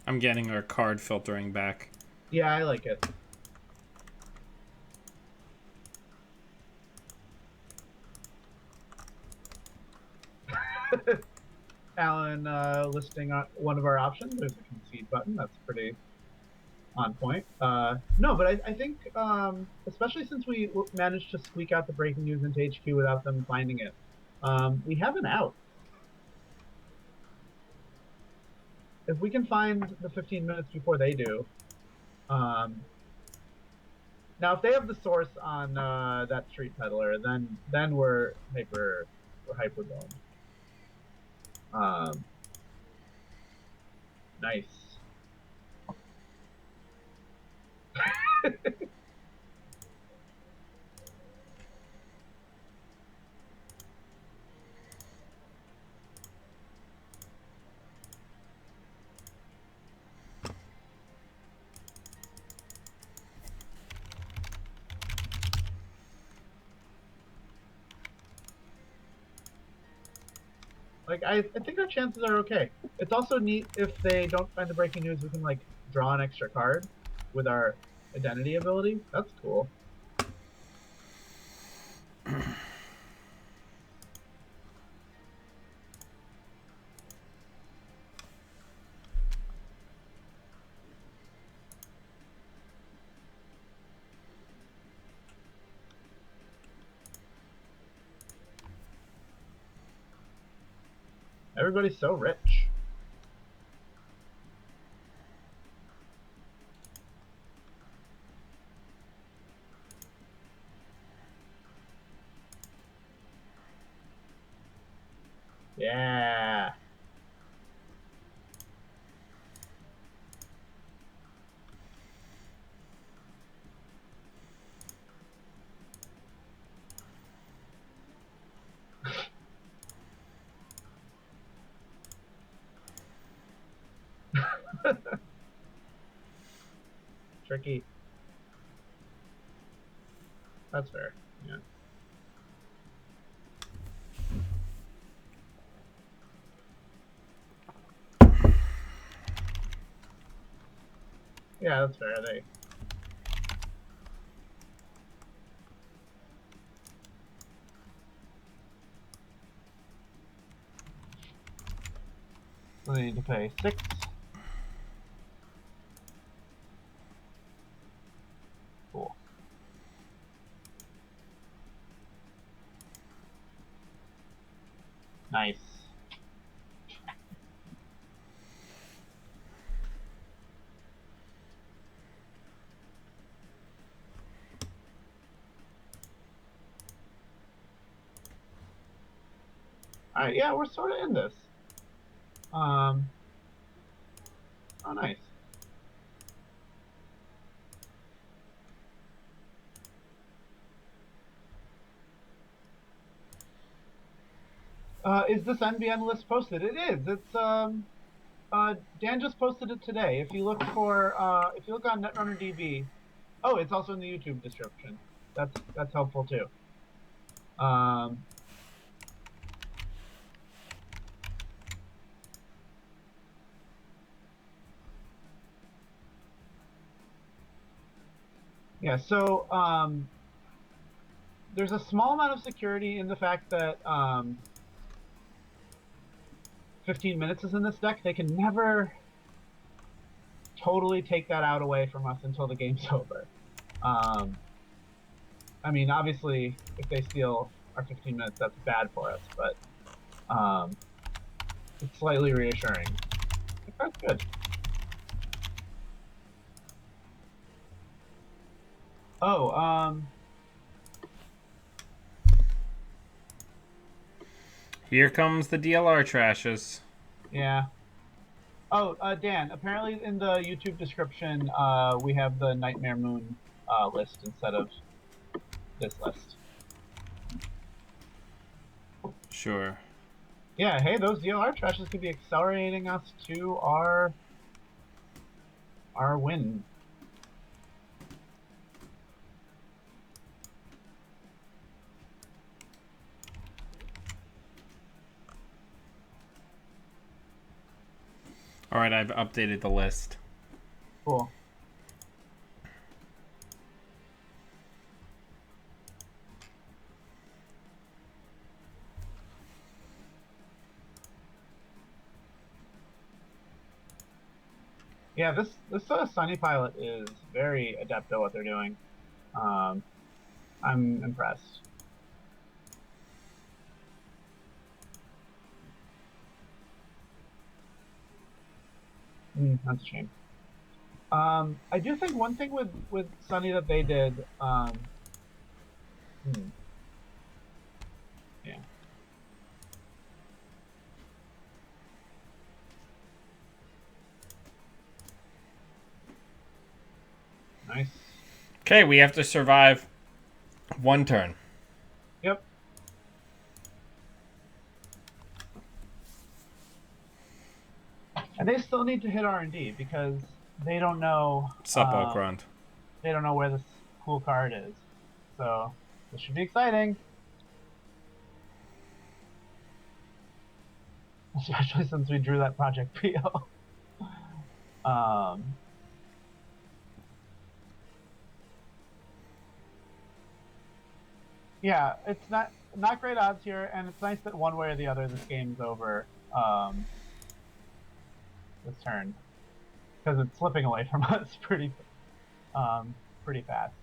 I'm getting our card filtering back. Yeah, I like it. Alan listing one of our options. There's a concede button. That's pretty on point. No, but I think, especially since we managed to squeak out the breaking news into HQ without them finding it, we have an out. If we can find the 15 minutes before they do, now if they have the source on that street peddler, then we're hyper going. Nice. Like I think our chances are okay. It's also neat if they don't find the breaking news, we can like draw an extra card with our identity ability. That's cool. Everybody's so rich. Yeah. Tricky. That's fair. Yeah. Yeah, that's fair. They. So they need to pay 6. Cool. Nice. All right, yeah, we're sort of in this. Oh, nice. Is this NBN list posted? It is. It's Dan just posted it today. If you look on Netrunner DB, oh, it's also in the YouTube description. That's helpful too. Yeah, so there's a small amount of security in the fact that 15 minutes is in this deck. They can never totally take that out away from us until the game's over. I mean, obviously, if they steal our 15 minutes, that's bad for us, but it's slightly reassuring. That's good. Oh, Here comes the DLR trashes. yeah. Oh, Dan, apparently in the YouTube description, we have the Nightmare Moon list instead of this list. Sure. Yeah, hey, those DLR trashes could be accelerating us to our win. All right, I've updated the list. Cool. Yeah, this Sunny Pilot is very adept at what they're doing. I'm impressed. That's a shame. I do think one thing with Sunny that they did. Yeah. Nice. Okay, we have to survive one turn. Yep. And they still need to hit R&D because they don't know. Sup, Okrond. They don't know where this cool card is, so this should be exciting. Especially since we drew that project PO. Yeah, it's not great odds here, and it's nice that one way or the other this game's over this turn, because it's slipping away from us pretty fast.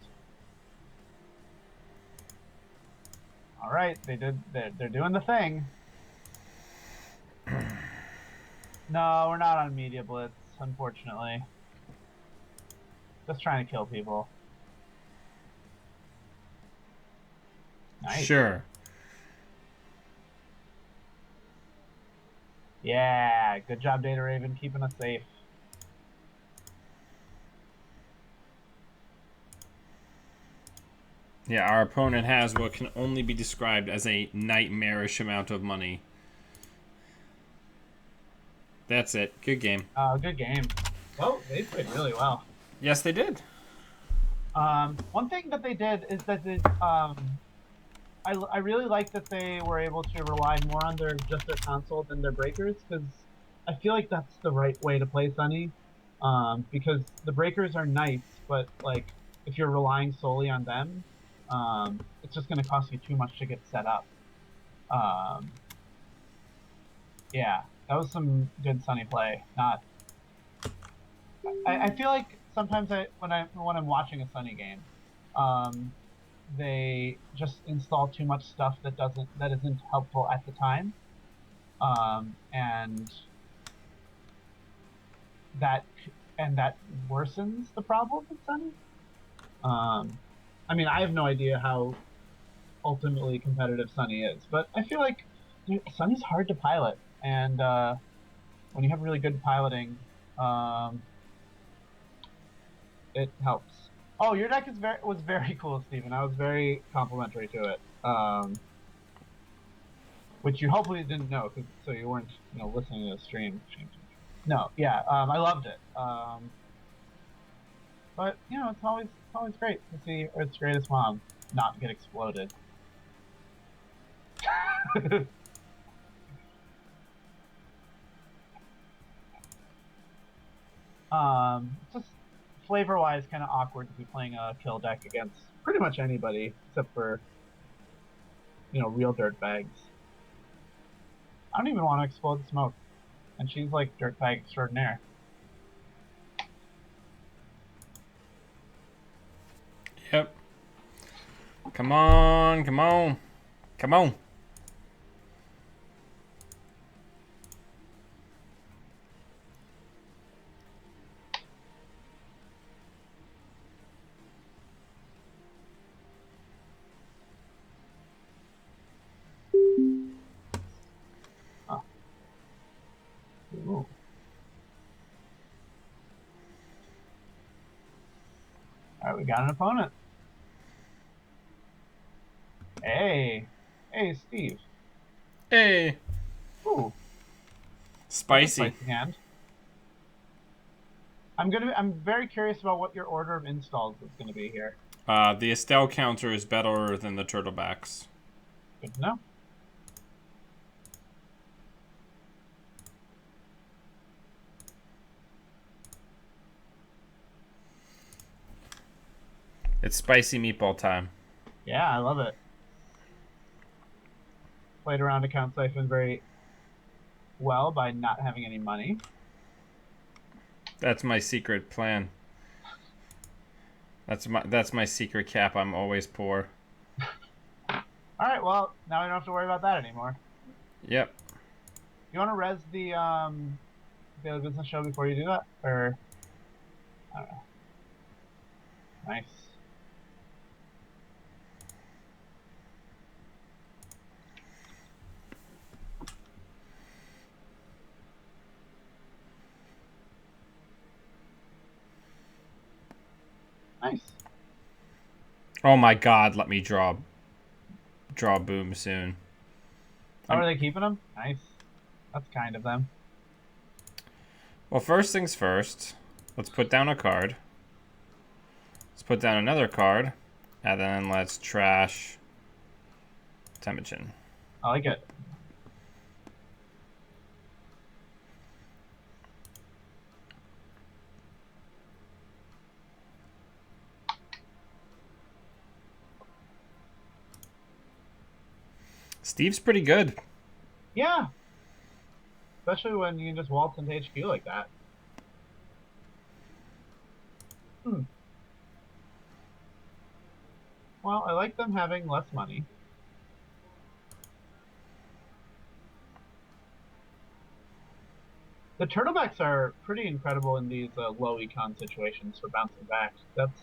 All right, they're doing the thing. No, we're not on Media Blitz, unfortunately. Just trying to kill people. Nice. Sure. Yeah, good job, Data Raven, keeping us safe. Yeah, our opponent has what can only be described as a nightmarish amount of money. That's it. Good game. Good game. Oh, they played really well. Yes, they did. One thing that they did is that I really like that they were able to rely more on just their console than their breakers, because I feel like that's the right way to play Sunny. because the breakers are nice, but like if you're relying solely on them, it's just going to cost you too much to get set up. Um, yeah, that was some good Sunny play. Not, I feel like sometimes when I'm watching a Sunny game, um, they just install too much stuff that isn't helpful at the time, and that that worsens the problem with Sunny. Um, I mean, I have no idea how ultimately competitive Sunny is, but I feel like Sunny's hard to pilot, and when you have really good piloting, um, it helps. Oh, your deck was very cool, Stephen. I was very complimentary to it, which you hopefully didn't know, so you weren't listening to the stream. No, yeah, I loved it. But it's always great to see Earth's greatest mom not get exploded. Just flavor-wise, kind of awkward to be playing a kill deck against pretty much anybody except for real dirt bags. I don't even want to explode smoke, and she's like dirtbag extraordinaire. Yep. Come on, come on, come on. Oh. Ooh. All right, we got an opponent. Hey, Steve. Hey. Ooh, that's a Spicy. spicy hand. I'm very curious about what your order of installs is gonna be here. The Estelle counter is better than the turtlebacks. Good to know. It's spicy meatball time. Yeah, I love it. Played around account siphon very well by not having any money. That's my secret plan. That's my secret cap. I'm always poor. All right, well, now we don't have to worry about that anymore. Yep. You want to res the Daily Business Show before you do that, or I don't know. Nice. Nice. Oh my god, let me draw boom soon. Oh, are they keeping them? Nice. That's kind of them. Well, first things first. Let's put down a card. Let's put down another card. And then let's trash Temujin. I like it. Steve's pretty good. Yeah. Especially when you can just waltz into HQ like that. Well, I like them having less money. The turtlebacks are pretty incredible in these low econ situations for bouncing back. That's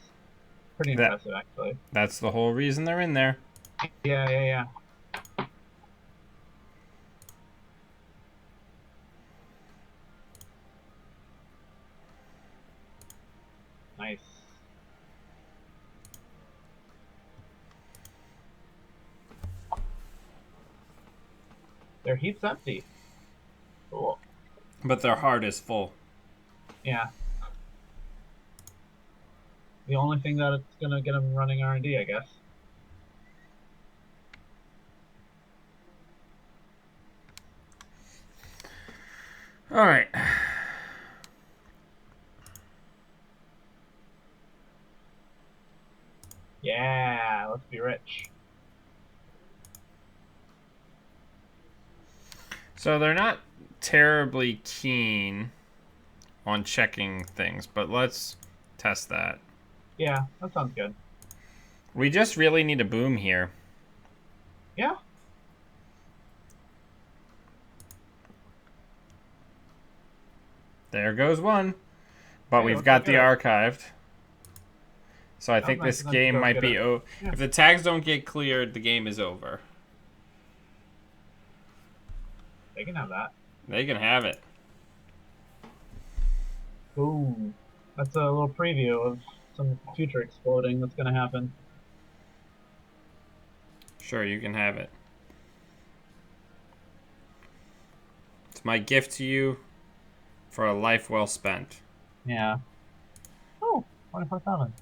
pretty impressive, actually. That's the whole reason they're in there. Yeah. Nice. Their heat's empty. Cool. But their heart is full. Yeah. The only thing that it's gonna get them running R&D, I guess. All right. Yeah, let's be rich. So they're not terribly keen on checking things, but let's test that. Yeah, that sounds good. We just really need a boom here. Yeah. There goes one. But Hey, we've looks like got the good. archived. So I That was think nice this of them to game go might get be... it. Yeah. If the tags don't get cleared, the game is over. They can have that. They can have it. Ooh. That's a little preview of some future exploding that's gonna happen. Sure, you can have it. It's my gift to you for a life well spent. Yeah. Oh, 24/7.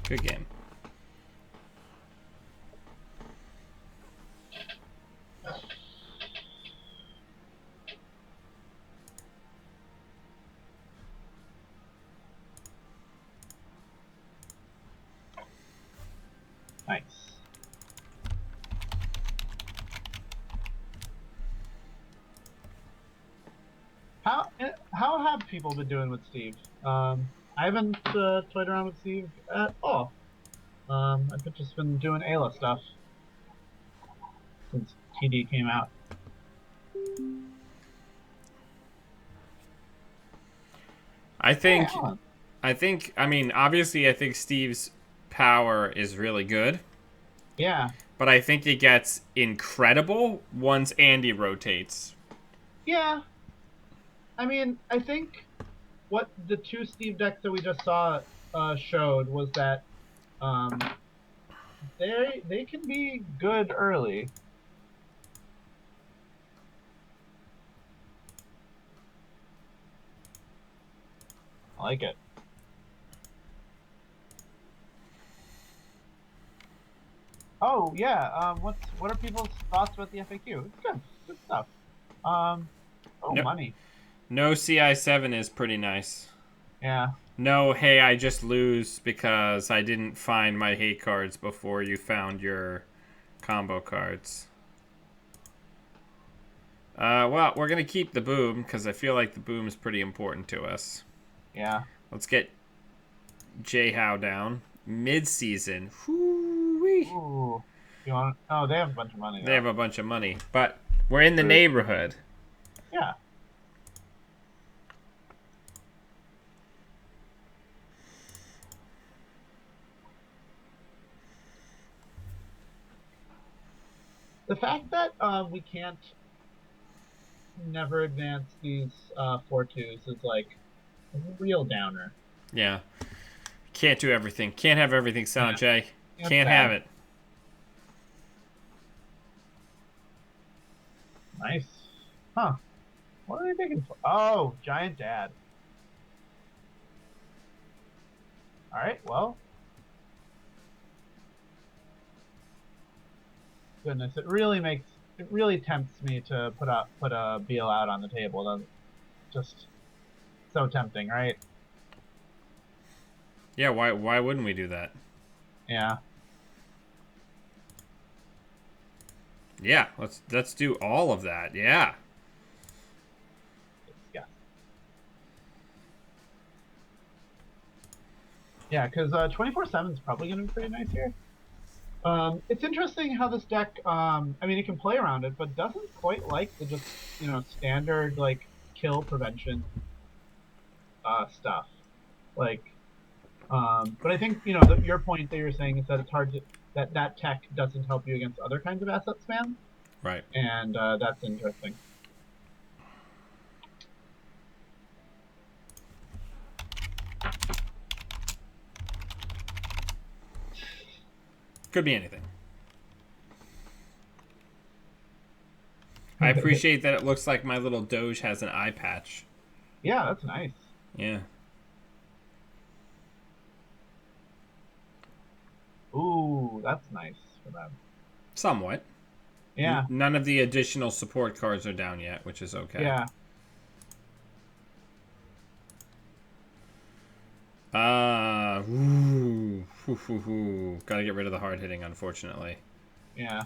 Good game. Nice. How have people been doing with Steve? I haven't toyed around with Steve at all. I've just been doing Ayla stuff since TD came out. I Hey, think... Alan. I mean, obviously, I think Steve's power is really good. Yeah. But I think it gets incredible once Andy rotates. Yeah. I mean, I think what the two Steve decks that we just saw showed was that um, they can be good early. I like it. Oh yeah. What are people's thoughts about the FAQ? It's good. Good stuff. Oh, No, money. no CI7 is pretty nice. Yeah. No, hey, I just lose because I didn't find my hate cards before you found your combo cards. Well, we're going to keep the boom because I feel like the boom is pretty important to us. Yeah. Let's get J-How down. Mid-season. Whoo-wee. Ooh. You want? Oh, they have a bunch of money though. They have a bunch of money, but we're in the neighborhood. Yeah. The fact that we can't never advance these 4-2s is like a real downer. Yeah. Can't do everything. Can't have everything, Sanjay. Yeah, Can't have it. Nice. Huh. What are they taking for? Oh, Giant Dad. Alright, well. Goodness, it really tempts me to put a Beal out on the table. That's just so tempting, right? Yeah, why wouldn't we do that? Yeah. Yeah, let's do all of that. Yeah. Yeah. Yeah, because 24/7 is probably going to be pretty nice here. It's interesting how this deck, I mean, it can play around it, but doesn't quite like the just, standard, like, kill prevention stuff. Like, but I think, your point that you're saying is that it's hard to, that tech doesn't help you against other kinds of asset spam. Right. And that's interesting. Could be anything. I appreciate that it looks like my little Doge has an eye patch. Yeah, that's nice. Yeah. Ooh, that's nice for them. Somewhat. Yeah. None of the additional support cards are down yet, which is okay. Yeah. Gotta get rid of the hard hitting, unfortunately. Yeah.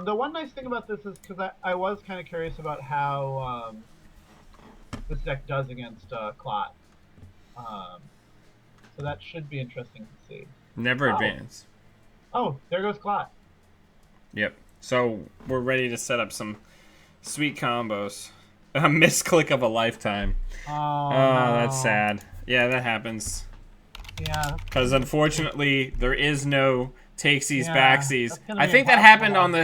The one nice thing about this is because I was kind of curious about how this deck does against Clot. Um, so that should be interesting to see. Never Oh, advance. oh, there goes Clot. Yep. So we're ready to set up some sweet combos. A misclick of a lifetime. Oh Oh, that's no. sad. Yeah, that happens. Yeah. Because unfortunately, there is no takesies Yeah, backsies. that's gonna I be think that impossible happened on to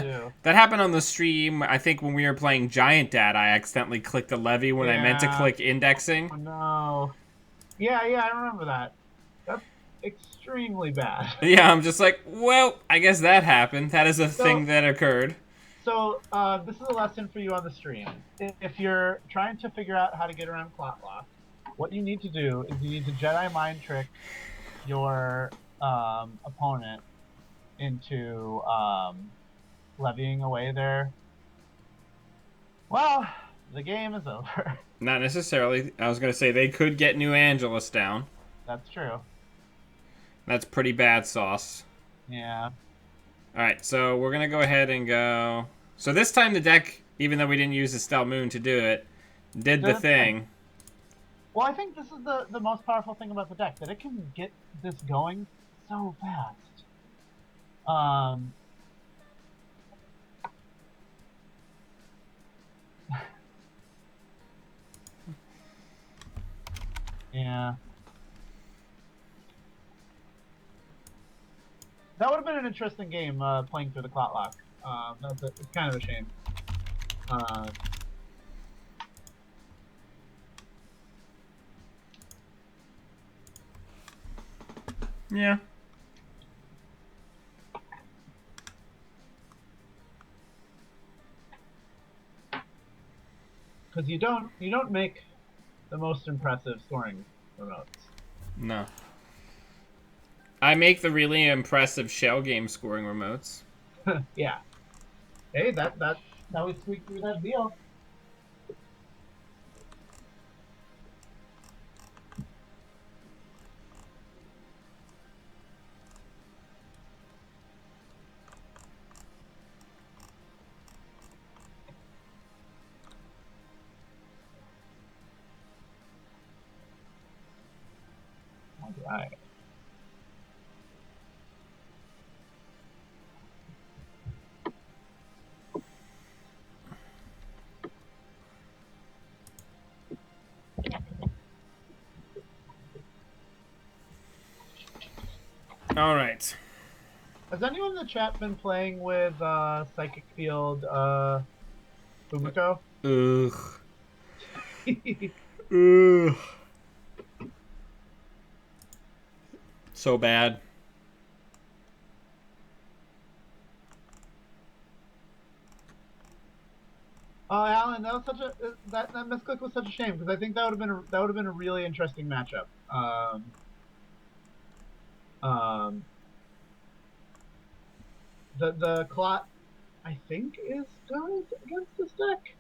the do. stream. I think when we were playing Giant Dad, I accidentally clicked the levy when I meant to Yeah. click indexing. Oh no. Yeah, yeah, I remember that. That's extremely bad. Yeah, I'm just like, well, I guess that happened. That is a So, thing that occurred. this is a lesson for you on the stream. If you're trying to figure out how to get around Clot Lock, what you need to do is you need to Jedi Mind Trick your opponent into levying away their. Well, the game is over. Not necessarily. I was gonna say they could get New Angeles down. That's true. That's pretty bad sauce. Yeah. Alright, so we're gonna go ahead and go. So this time the deck, even though we didn't use Estelle Moon to do it, did the thing. Well, I think this is the most powerful thing about the deck, that it can get this going so fast. Yeah. That would have been an interesting game, playing through the Clot Lock. It's kind of a shame. Yeah. Because you don't make the most impressive scoring remotes. No. I make the really impressive shell game scoring remotes. Yeah. Hey, that's how we squeaked through that deal. All right. All right. Has anyone in the chat been playing with Psychic Field Fumiko? Ugh. Ugh. So bad. Oh, Alan, that was such a that misclick was such a shame, because I think that would have been a really interesting matchup. The Clot, I think, is good against this deck.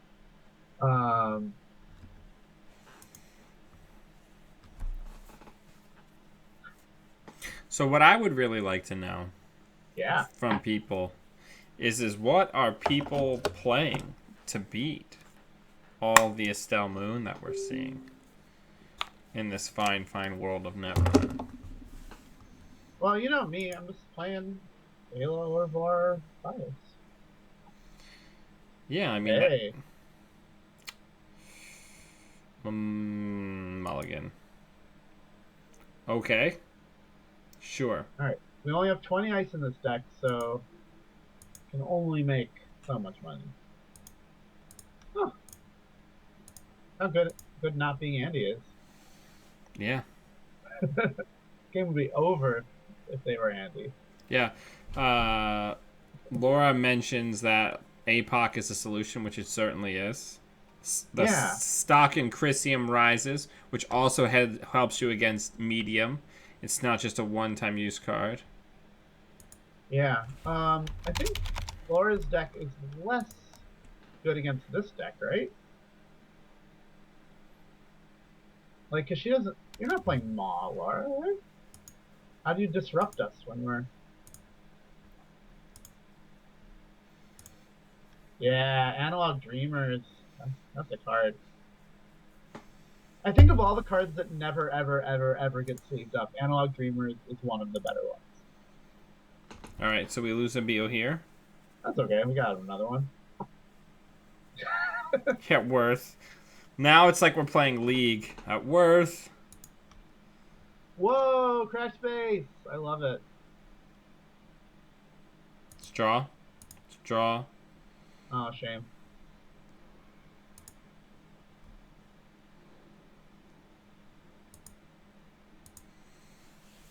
So what I would really like to know, Yeah. from people, is what are people playing to beat all the Estelle Moon that we're seeing in this fine world of Neverland? Well, you know me, I'm just playing Halo or Var Bios. Yeah, I mean, Hey. Mulligan. Okay. Sure. Alright. We only have 20 ice in this deck, so can only make so much money. Huh. How good not being Andy is. Yeah. Game would be over if they were Andy. Yeah. Laura mentions that APOC is a solution, which it certainly is. The stock in Chrysium rises, which also helps you against medium. It's not just a one-time use card. Yeah. I think Laura's deck is less good against this deck, right? Like, cause she doesn't. You're not playing Maw, Laura, right? How do you disrupt us when we're? Yeah, Analog Dreamers. That's a card. I think of all the cards that never, ever, ever, ever get sleeved up, Analog Dreamers is one of the better ones. All right, so we lose a Beal here. That's okay. We got another one. At Worth. Now it's like we're playing League. At Worth. Whoa, Crash Space! I love it. Let's draw. Let's draw. Oh, shame.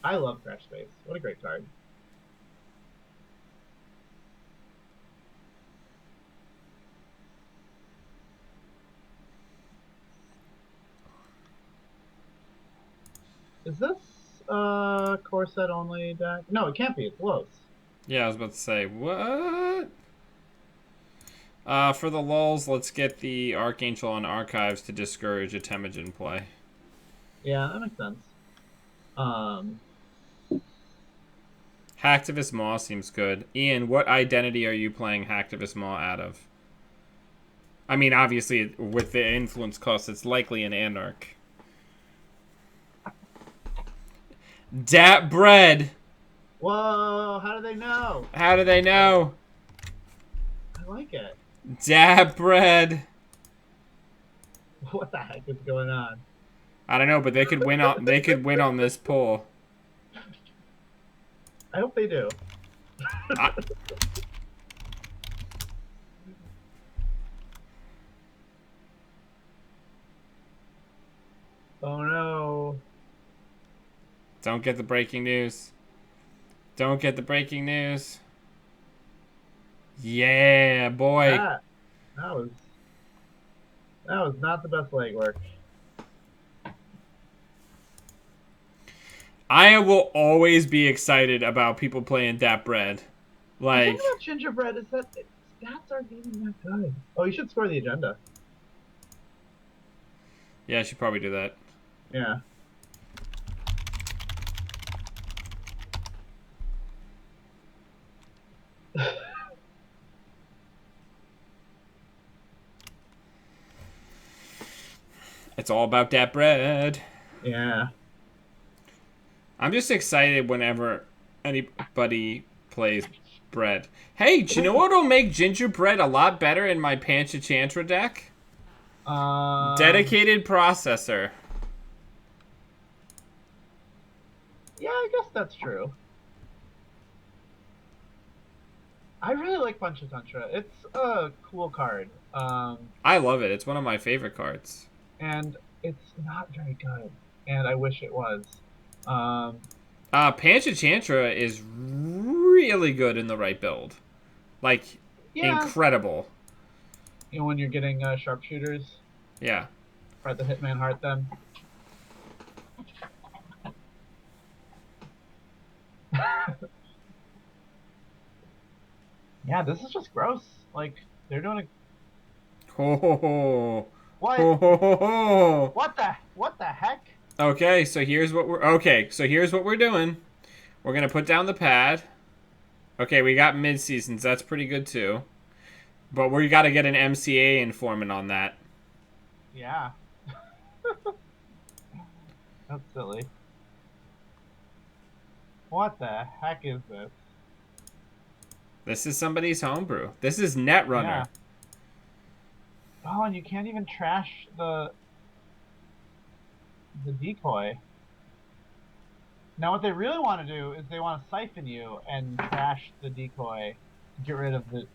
I love Crash Space. What a great card. Is this core set only deck? No, it can't be. It's Los. Yeah, I was about to say, what? For the lulz, let's get the Archangel on Archives to discourage a Temujin play. Yeah, that makes sense. Hacktivist Maw seems good. Ian, what identity are you playing Hacktivist Maw out of? I mean, obviously, with the influence cost, it's likely an Anarch. Dat bread. Whoa, how do they know? How do they know? I like it. Dat bread. What the heck is going on? I don't know, but they could win on this pull. I hope they do. Oh no. Don't get the breaking news. Don't get the breaking news. Yeah, boy. That was not the best legwork. I will always be excited about people playing Dat bread. Like, the thing about Gingerbread is that its stats aren't even that good. Oh, you should score the agenda. Yeah, I should probably do that. Yeah. It's all about that bread. Yeah. I'm just excited whenever anybody plays bread. Hey, do you know what'll make gingerbread a lot better in my Panchachantra deck? Dedicated processor. Yeah, I guess that's true. I really like Panchatantra. It's a cool card. I love it. It's one of my favorite cards. And it's not very good. And I wish it was. Panchachantra is really good in the right build. Like, yeah. Incredible. You know, when you're getting sharpshooters? Yeah. Try the Hitman Heart then. Yeah, this is just gross. Like, they're doing a... Ho ho ho. What? Ho ho ho ho. What the heck? Okay, so here's what we're doing. We're gonna put down the pad. Okay, we got mid-seasons. That's pretty good too. But we got to get an MCA informant on that. Yeah. That's silly. What the heck is this? This is somebody's homebrew. This is Netrunner. Yeah. Oh, and you can't even trash the decoy. Now what they really want to do is they want to siphon you and trash the decoy to get rid of the...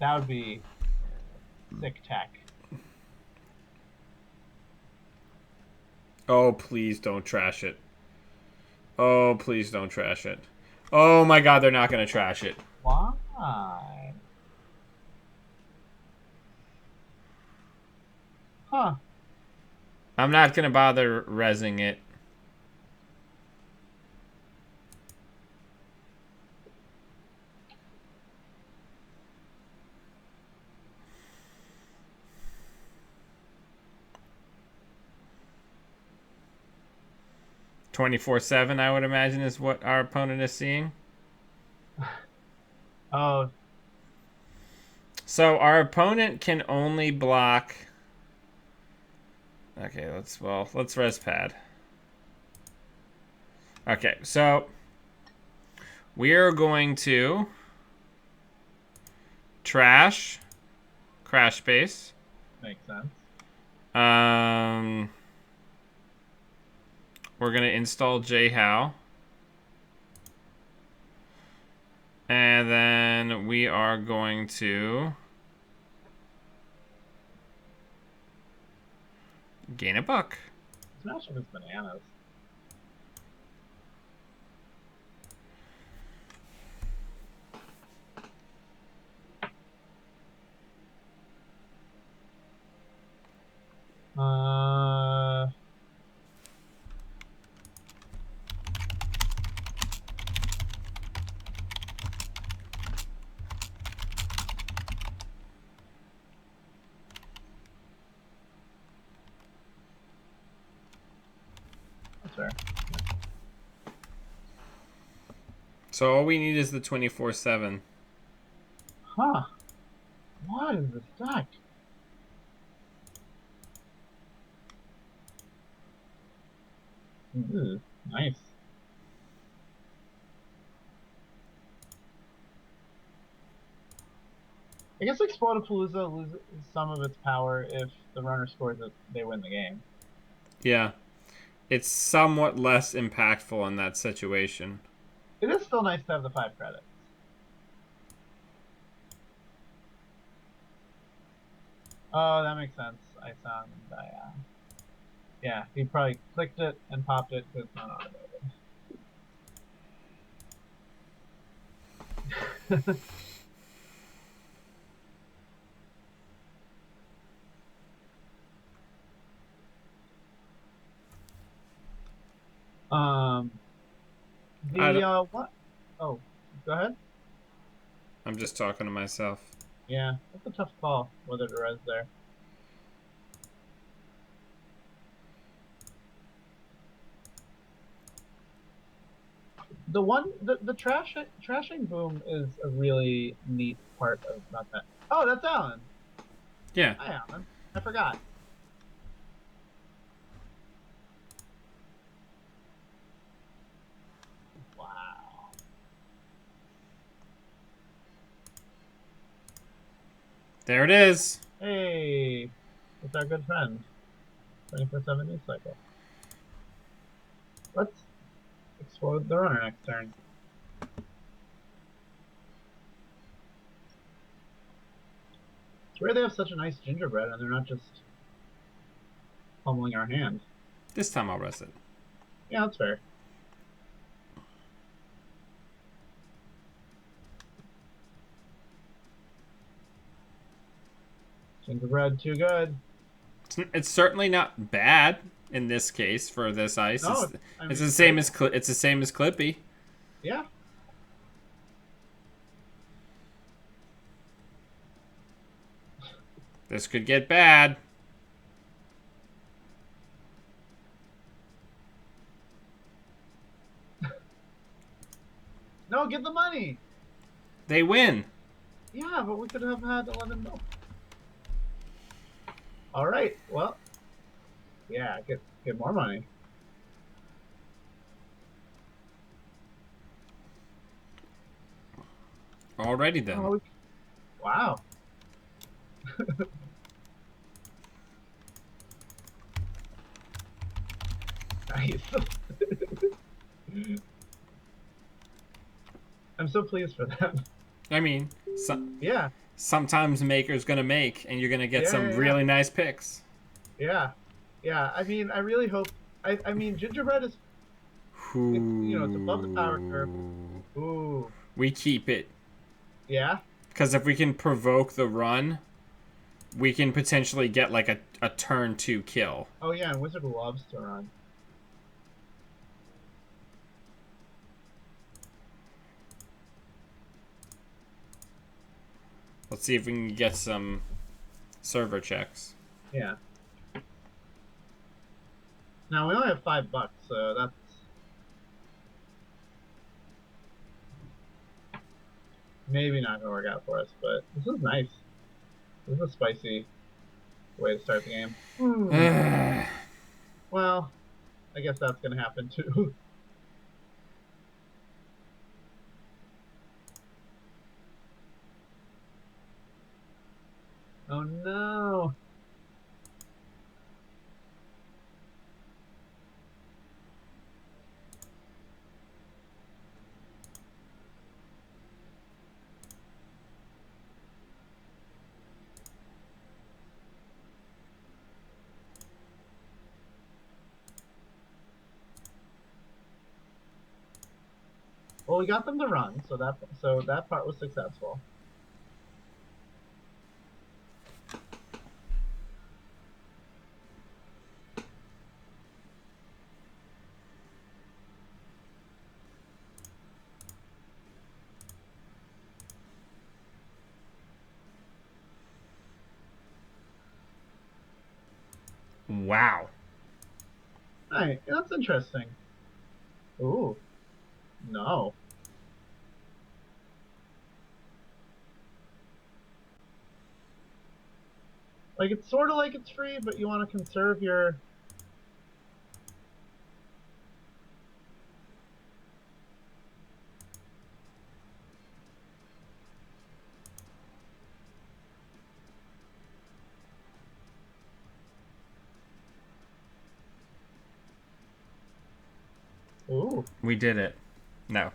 That would be sick tech. Oh, please don't trash it. Oh, please don't trash it. Oh my god, they're not going to trash it. Why? Huh. I'm not going to bother rezzing it. 24/7, I would imagine, is what our opponent is seeing. Oh, So our opponent can only block. Okay, let's res pad. Okay, so we're going to trash crash base. makes sense. We're gonna install JHow. And then we are going to gain a buck. Smash him is bananas. That's fair. So all we need is the 24/7. Huh. What is this deck? Ooh, nice. I guess Explodapalooza loses some of its power if the runner scores it, they win the game. Yeah. It's somewhat less impactful in that situation. It is still nice to have the 5 credits. Oh, that makes sense. I sound, yeah, he probably clicked it and popped it because it's not automated. What? Oh, go ahead. I'm just talking to myself. Yeah, that's a tough call whether to res there. The trashing boom is a really neat part about that. Oh, that's Alan. Yeah. Hi, Alan. I forgot. Wow. There it is. Hey, it's our good friend. 24/7 news cycle. Let's explode the runner next turn. It's rare they have such a nice gingerbread and they're not just pummeling our hand. This time I'll res it. Yeah, that's fair. Gingerbread, too good. It's certainly not bad in this case for this ice. No, it's the same as Clippy. Yeah. This could get bad. No, get the money. They win. Yeah, but we could have had 11 mil. All right. Well, yeah, get more money. Alrighty then. Oh, wow. Nice. I'm so pleased for them. I mean, Yeah. sometimes Maker's gonna make, and you're gonna get some really nice picks. Yeah. Yeah. I mean, I really hope. I mean, gingerbread is. It's above the power curve. Ooh. We keep it. Yeah. Because if we can provoke the run, we can potentially get like a turn 2 kill. Oh yeah, and Wizard loves to run. Let's see if we can get some server checks. Yeah. Now we only have $5, so that's maybe not gonna work out for us, but this is nice. This is a spicy way to start the game. Well, I guess that's gonna happen too. Oh no. Well, we got them to run, so that part was successful. Wow. Hey, that's interesting. Ooh, no. Like, it's sort of like it's free, but you want to conserve your... Ooh. We did it. No.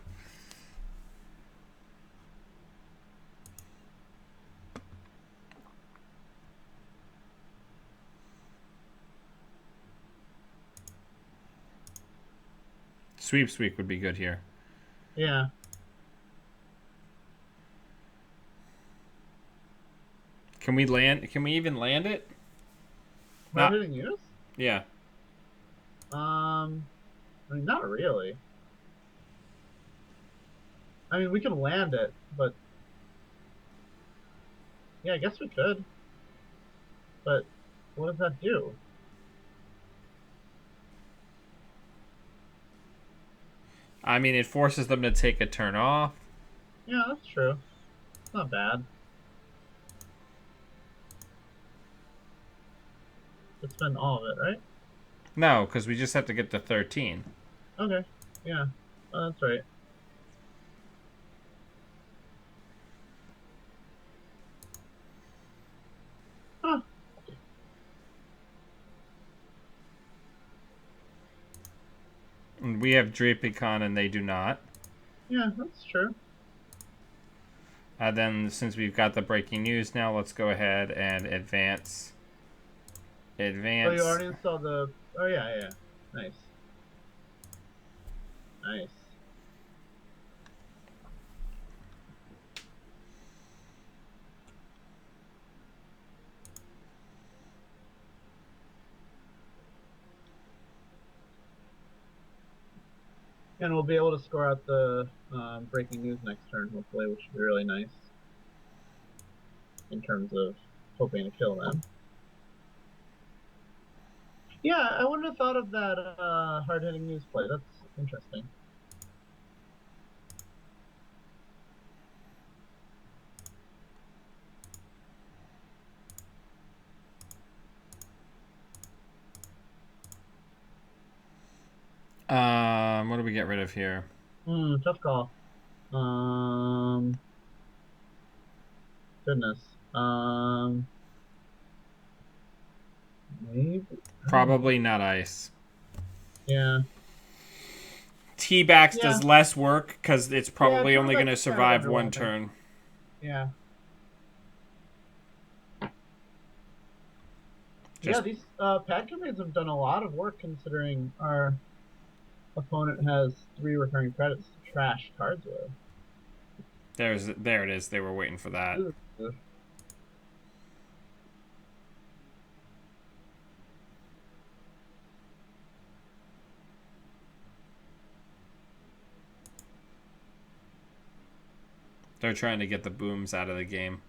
Sweep would be good here. Yeah. Can we land? Can we even land it? Hard hitting use? Yeah. I mean, not really. I mean, we can land it, but... Yeah, I guess we could. But what does that do? I mean, it forces them to take a turn off. Yeah, that's true. It's not bad. Could spend all of it, right? No, because we just have to get to 13. Okay. Yeah. Oh, that's right. Huh. And we have Drapicon and they do not. Yeah, that's true. Then, since we've got the breaking news now, let's go ahead and advance. Oh, you already installed the... Oh, yeah, yeah. Nice. Nice. And we'll be able to score out the breaking news next turn, hopefully, which would be really nice. In terms of hoping to kill them. Yeah, I wouldn't have thought of that hard-hitting news play. That's interesting. What do we get rid of here? Tough call. Goodness. Maybe. Probably not ice. Yeah. T-Bax does less work because it's probably only going to T-Bax survive kind of one turn. Yeah. Just... Yeah, these pad commands have done a lot of work considering our opponent has 3 recurring credits to trash cards with. There it is. They were waiting for that. Ugh. They're trying to get the booms out of the game.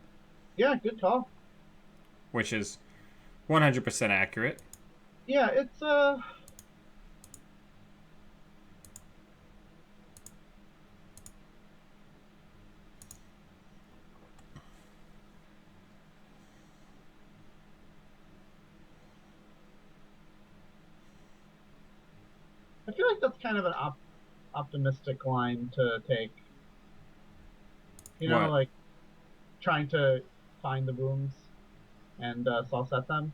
Yeah, good call. Which is 100% accurate. Yeah, it's like that's kind of an optimistic line to take. You know, What? like trying to find the rooms and soft set them.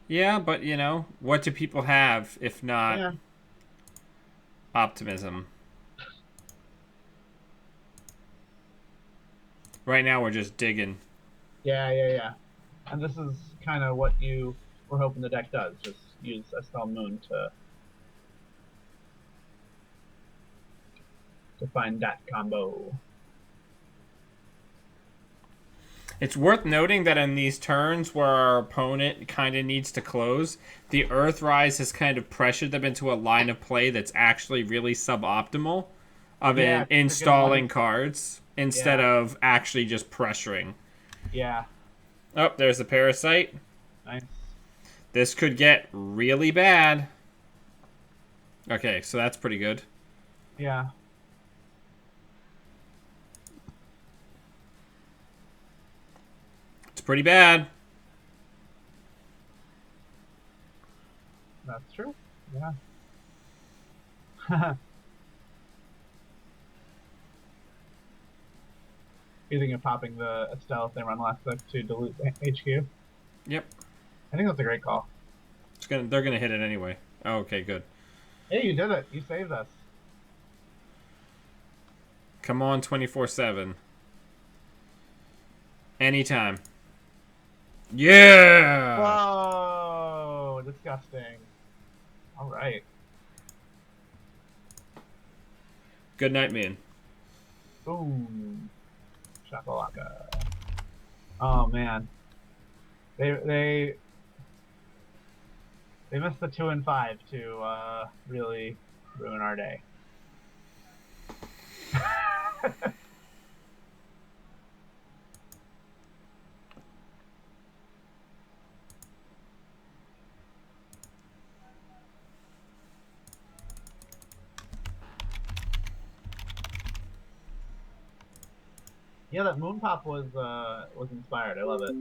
Yeah, but you know, what do people have if not Yeah, optimism? Right now, we're just digging. yeah. And this is kind of what you were hoping the deck does. Just use Estelle Moon to find that combo. It's worth noting that in these turns where our opponent kind of needs to close, the Earthrise has kind of pressured them into a line of play that's actually really suboptimal of Yeah, they're getting installing money. cards instead Yeah, of actually just pressuring. yeah, Oh, there's the Parasite. nice. This could get really bad. Okay, so that's pretty good. Yeah, It's pretty bad. that's true. Yeah. You thinking of popping the Estelle if they run last click to dilute HQ? Yep. I think that's a great call. They're gonna hit it anyway. Oh, okay, good. Hey, you did it. You saved us. Come on, 24/7. Anytime. Yeah. Whoa, disgusting. All right. Goodnight, man. Boom. Shakalaka. Oh man, they they missed the 2 and 5 to really ruin our day. Yeah, that moon pop was inspired. I love it.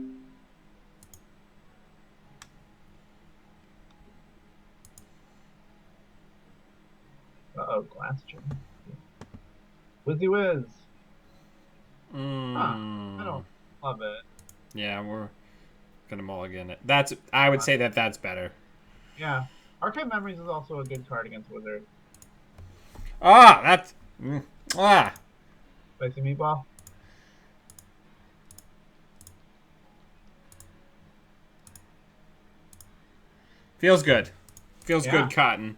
Uh-oh, glass gem. Wizzy whiz. Huh. I Mm. don't love it. Yeah, we're gonna mulligan it. I would say that that's better. Yeah. Archive Memories is also a good card against Wizard. Ah, that's mm, ah. Spicy Meatball. Feels good. Feels Yeah. good, Cotton.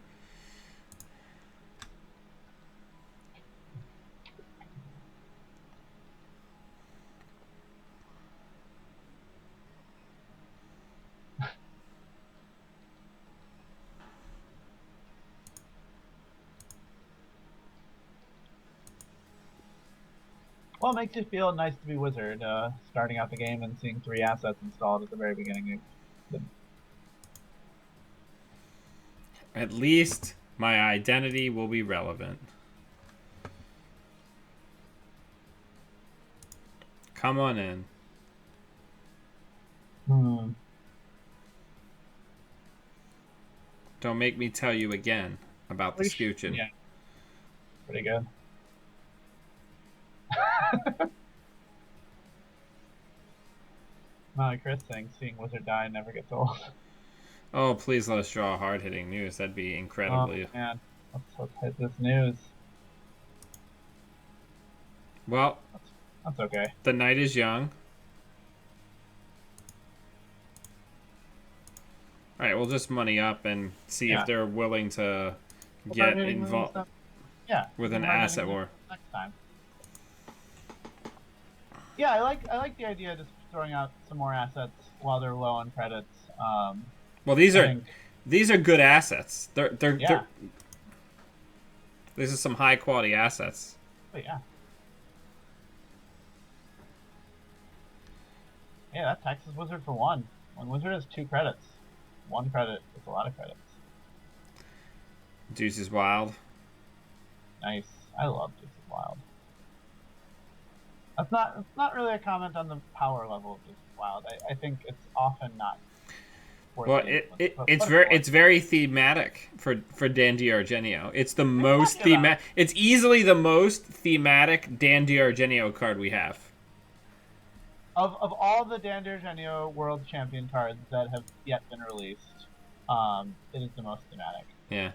Well, it makes you feel nice to be Wizard, starting out the game and seeing 3 assets installed at the very beginning. At least my identity will be relevant. Come on in. Hmm. Don't make me tell you again about the scooching. Yeah, pretty good. Like Chris saying, seeing Wizard die never gets old. Oh, please let us draw hard-hitting news. That'd be Oh incredibly... man, let's hit this news. Well, That's okay. the night is young. Alright, we'll just money up and see Yeah. if they're willing to We'll start get hitting involved stuff. Yeah, with we an can start asset hitting war. next time. Yeah, I like the idea of just throwing out some more assets while they're low on credits. Well, I think, these are good assets. yeah, These are some high-quality assets. but yeah. Yeah, that taxes Wizard for 1. When Wizard has 2 credits, 1 credit is a lot of credits. Deuce is wild. Nice. I love Deuce is Wild. It's not really a comment on the power level of Deuce is Wild. I think it's often not. worth Well, the influence. it's very thematic for Dan DiArgenio. It's the most talking about? thematic. It's easily the most thematic Dan DiArgenio card we have. Of all the Dan DiArgenio World Champion cards that have yet been released, it is the most thematic. Yeah.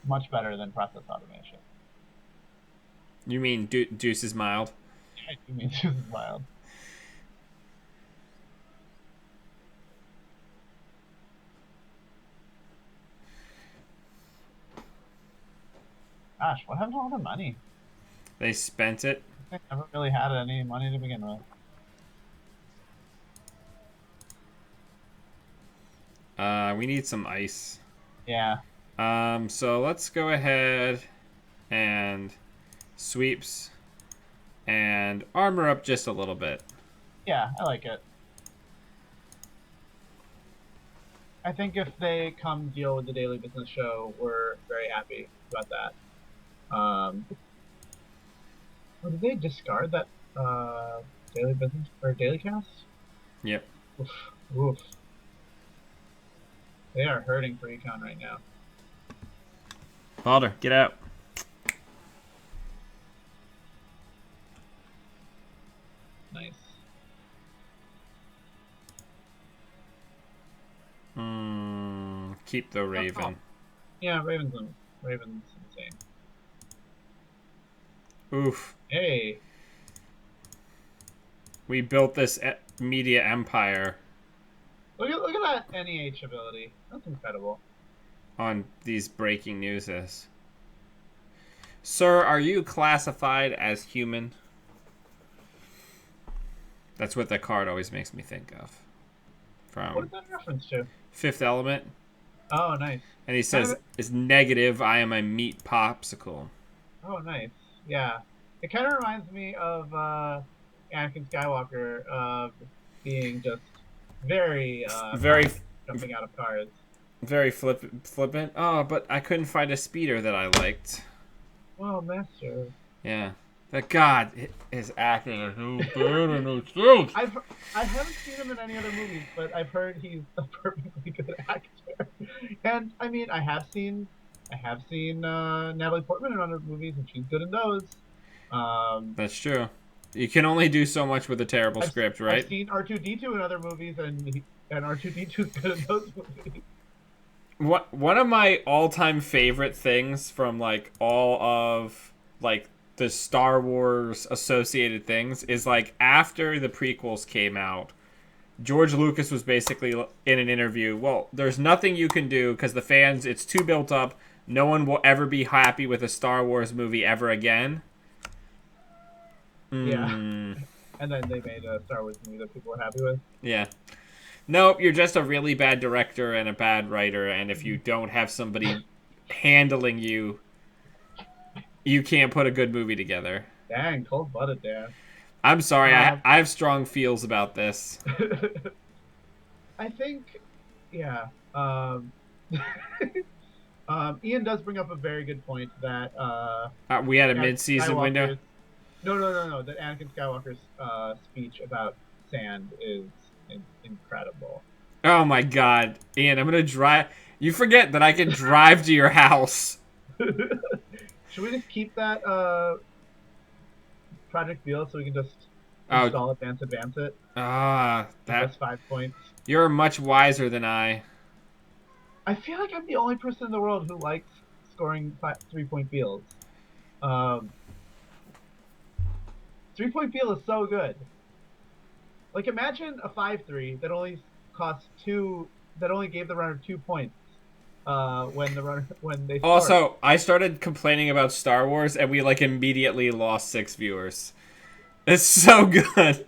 Much better than Process Automation. You mean Deuce is mild? I do mean this is wild. Gosh, what happened to all the money? They spent it. I never really had any money to begin with. We need some ice. Yeah. So let's go ahead and sweeps and armor up just a little bit. Yeah, I like it. I think if they come deal with the Daily Business Show, we're very happy about that. Did they discard that Daily Business or Daily Cast? Yep. Oof. Oof. They are hurting for Econ right now. Balder, get out. Nice. Keep the Raven. Oh. Yeah, Raven's insane. Oof. Hey. We built this media empire Look at that NEH ability. That's incredible. on these breaking newses. Sir, are you classified as human? That's what that card always makes me think of. What From is that reference to? Fifth Element. Oh, nice. And he says, it's negative, I am a meat popsicle. Oh, nice. Yeah. It kind of reminds me of Anakin Skywalker being just very jumping out of cars. Very flippant. Oh, but I couldn't find a speeder that I liked. Well, master. Yeah. That God is acting as no better, no truth. I haven't seen him in any other movies, but I've heard he's a perfectly good actor. And I mean, I have seen Natalie Portman in other movies, and she's good in those. That's true. You can only do so much with a terrible script, right? I've seen R2-D2 in other movies, and R2-D2 is good in those movies. One of my all-time favorite things from like all of like the Star Wars associated things is like after the prequels came out, George Lucas was basically in an interview, well, there's nothing you can do because the fans, it's too built up. No one will ever be happy with a Star Wars movie ever again. Yeah. And then they made a Star Wars movie that people were happy with. Yeah. Nope, you're just a really bad director and a bad writer, and if you don't have somebody handling you, you can't put a good movie together. Dang, cold-blooded, Dan. I'm sorry, I have strong feels about this. I think, yeah. Ian does bring up a very good point that we had a mid-season window. No. That Anakin Skywalker's speech about sand is incredible. Oh my God, Ian! I'm gonna drive. You forget that I can drive to your house. Should we just keep that Project Beal so we can just install advance it? That's 5 points. You're much wiser than I. I feel like I'm the only person in the world who likes scoring 3-point Beals. 3-point Beal is so good. Like, imagine a 5-3 that only costs 2, that only gave the runner 2 points when they scored. Also, I started complaining about Star Wars, and we like immediately lost 6 viewers. It's so good.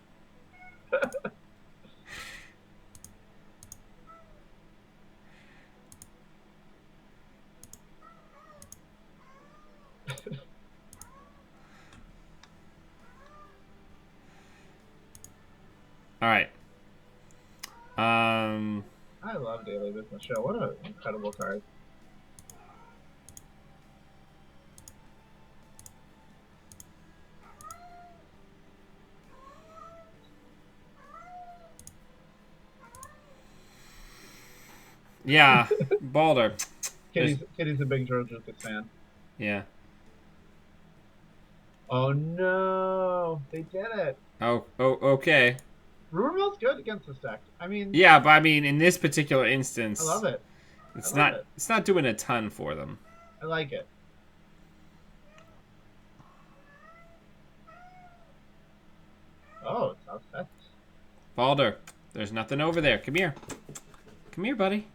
All right. I love Daily Business Show. What an incredible card. Yeah, Balder. Kitty's a big George Lucas fan. Yeah. Oh no, they did it. Oh, okay. Rumor Mill's good against this deck. I mean, Yeah, but I mean, in this particular I instance, love it. I it's love not it. it's not doing a ton for them. I like it. Oh, it's outset. Balder, there's nothing over there. Come here. Come here, buddy.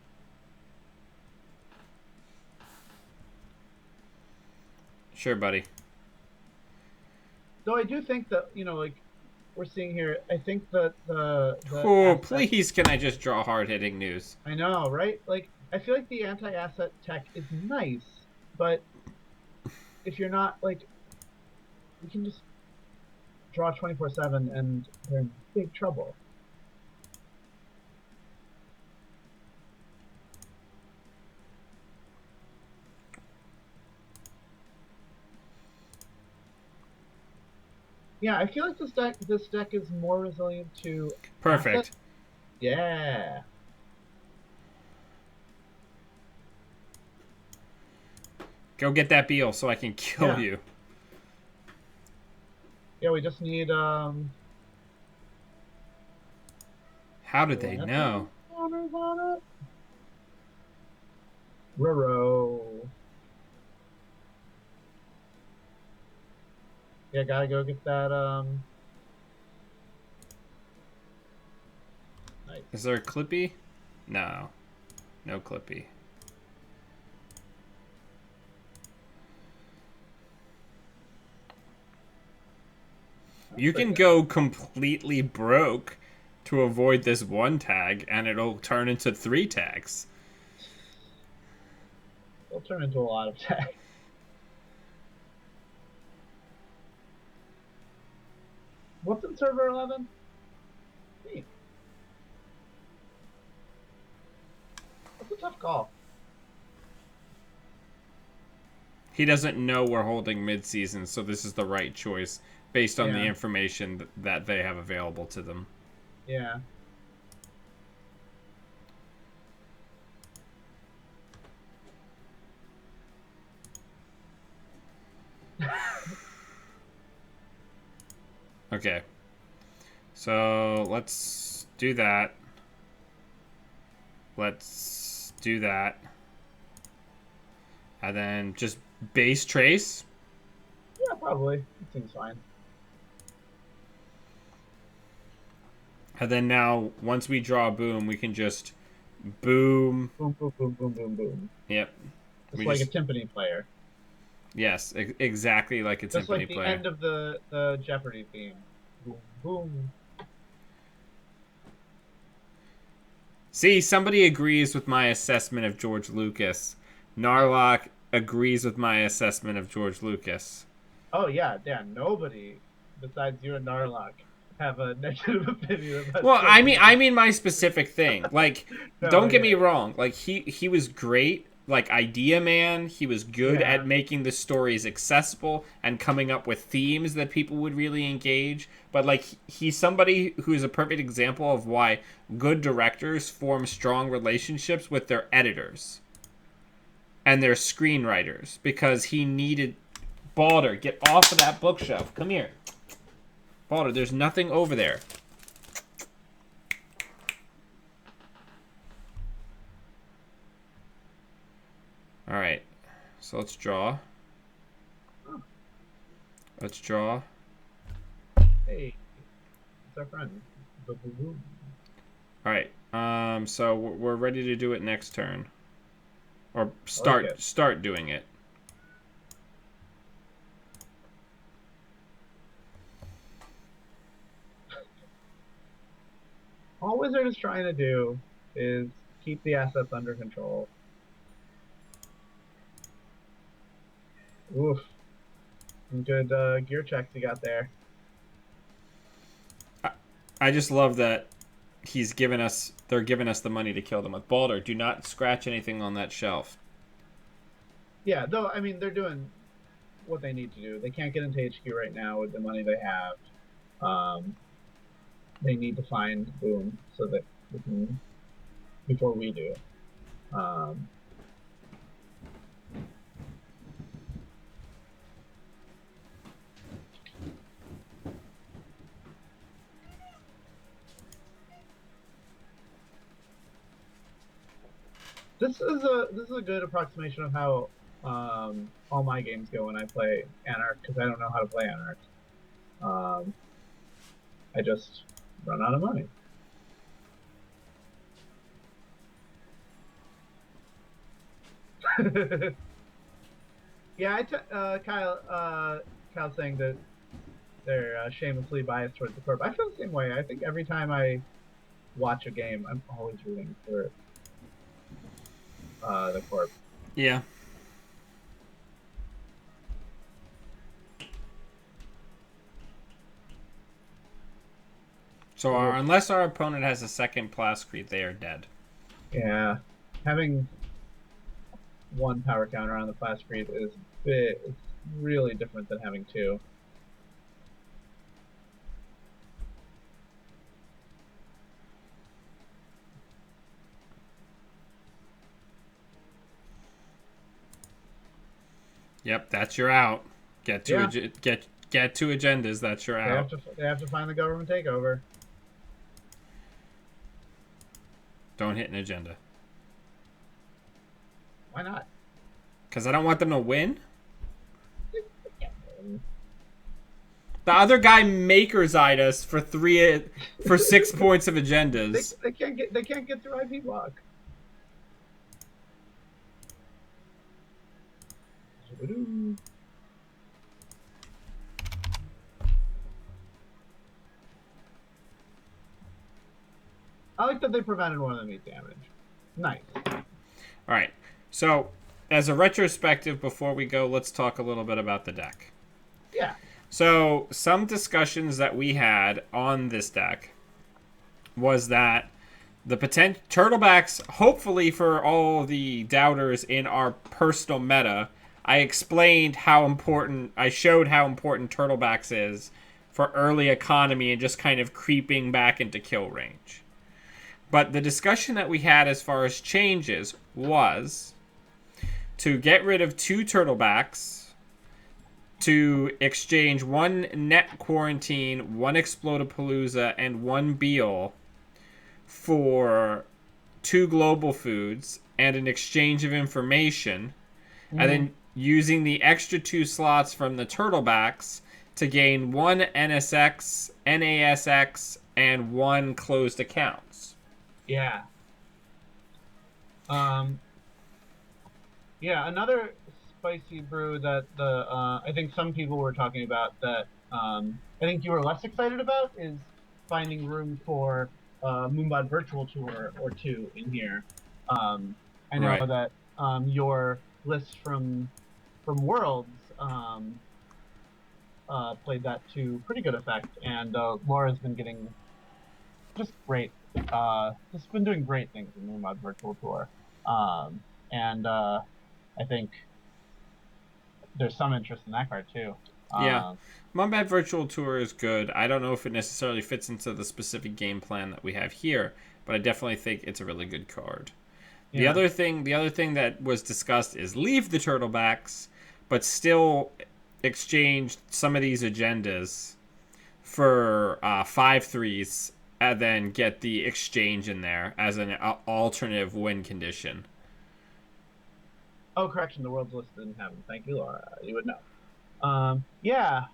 Sure, buddy. Though I do think that, like we're seeing here, I think that the Oh, asset, please, can I just draw hard-hitting news? I know, right? Like I feel like the anti-asset tech is nice, but if you're not like, you can just draw 24/7 and they're in big trouble. Yeah, I feel like this deck is more resilient to Perfect. asset. Yeah. Go get that Beal so I can kill Yeah. you. Yeah, we just need How did they know? Counters on it. Roro. Yeah, gotta go get that nice. Is there a Clippy? No. No Clippy. You can go completely broke to avoid this one tag, and it'll turn into 3 tags. It'll turn into a lot of tags. What's in server 11? Hey. That's a tough call. He doesn't know we're holding mid-season, so this is the right choice based on the Yeah. information that they have available to them. Yeah. Okay. So let's do that. Let's do that. And then just base trace. Yeah, probably. It seems fine. And then now, once we draw a boom, we can just boom. Boom, boom, boom, boom, boom, boom. Yep. It's We like just- a timpani player. Yes, exactly like a Just timpani like the player. end of the Jeopardy theme. Boom, boom. See, somebody agrees with my assessment of George Lucas. Narlock agrees with my assessment of George Lucas. Oh yeah, Dan. Nobody besides you and Narlock have a negative opinion about. Well, George I mean my specific thing. Like, No, don't get yeah. me wrong. Like he was great. Like idea man, he was good Yeah. at making the stories accessible and coming up with themes that people would really engage. But like he's somebody who is a perfect example of why good directors form strong relationships with their editors and their screenwriters, because he needed Balder, get off of that bookshelf. Come here. Balder, there's nothing over there. Alright, so let's draw. Let's draw. Hey, it's our friend. Boom. Alright, so we're ready to do it next turn. Or Okay. start doing it. All Wizard is trying to do is keep the assets under control. Oof. Some good gear checks you got there. I just love that they're giving us the money to kill them with. Balder, do not scratch anything on that shelf. Yeah, though, I mean, they're doing what they need to do. They can't get into HQ right now with the money they have. They need to find Boom so that we can, before we do. Um, this is a good approximation of how all my games go when I play Anarch, because I don't know how to play Anarch. Um, I just run out of money. Yeah, Kyle saying that they're shamelessly biased towards the corp. I feel the same way. I think every time I watch a game, I'm always rooting for the corp. Yeah. So unless our opponent has a second Plascrete, they are dead. Yeah, having one power counter on the Plascrete is it's really different than having two. Yep, that's your out. Get to agendas. That's your out. They have to find the government takeover. Don't hit an agenda. Why not? Because I don't want them to win. The other guy makers-eyed us for 6 points of agendas. They can't get through IP block. I like that they prevented one of them 8 damage. Nice. All right. So, as a retrospective, before we go, let's talk a little bit about the deck. Yeah. So, some discussions that we had on this deck was that the potential Turtlebacks, hopefully for all the doubters in our personal meta, I showed how important Turtlebacks is for early economy and just kind of creeping back into kill range. But the discussion that we had as far as changes was to get rid of 2 Turtlebacks, to exchange 1 Net Quarantine, 1 Explodapalooza, and 1 Beal for 2 Global Foods and an exchange of information, and then using the extra 2 slots from the Turtlebacks to gain 1 NSX, NASX, and 1 closed accounts. Yeah. Yeah, another spicy brew that I think some people were talking about that I think you were less excited about is finding room for Moonbot Virtual Tour or 2 in here. I know that your list from Worlds played that to pretty good effect, and Laura's been getting just great. Just been doing great things in Moonbot Virtual Tour, and I think there's some interest in that card too. Yeah, Moonbot Virtual Tour is good. I don't know if it necessarily fits into the specific game plan that we have here, but I definitely think it's a really good card. Yeah. The other thing that was discussed is leave the Turtlebacks, but still exchange some of these agendas for 5/3s, and then get the exchange in there as an alternative win condition. Oh, correction. The World's list didn't have them. Thank you, Laura. You would know. Yeah.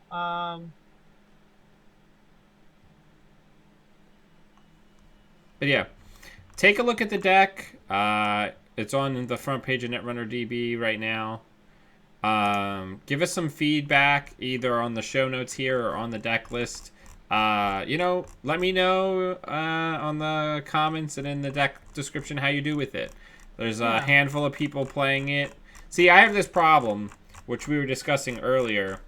But yeah, take a look at the deck. It's on the front page of Netrunner DB right now. Give us some feedback either on the show notes here or on the deck list. Let me know on the comments and in the deck description how you do with it. There's a handful of people playing it. See, I have this problem, which we were discussing earlier,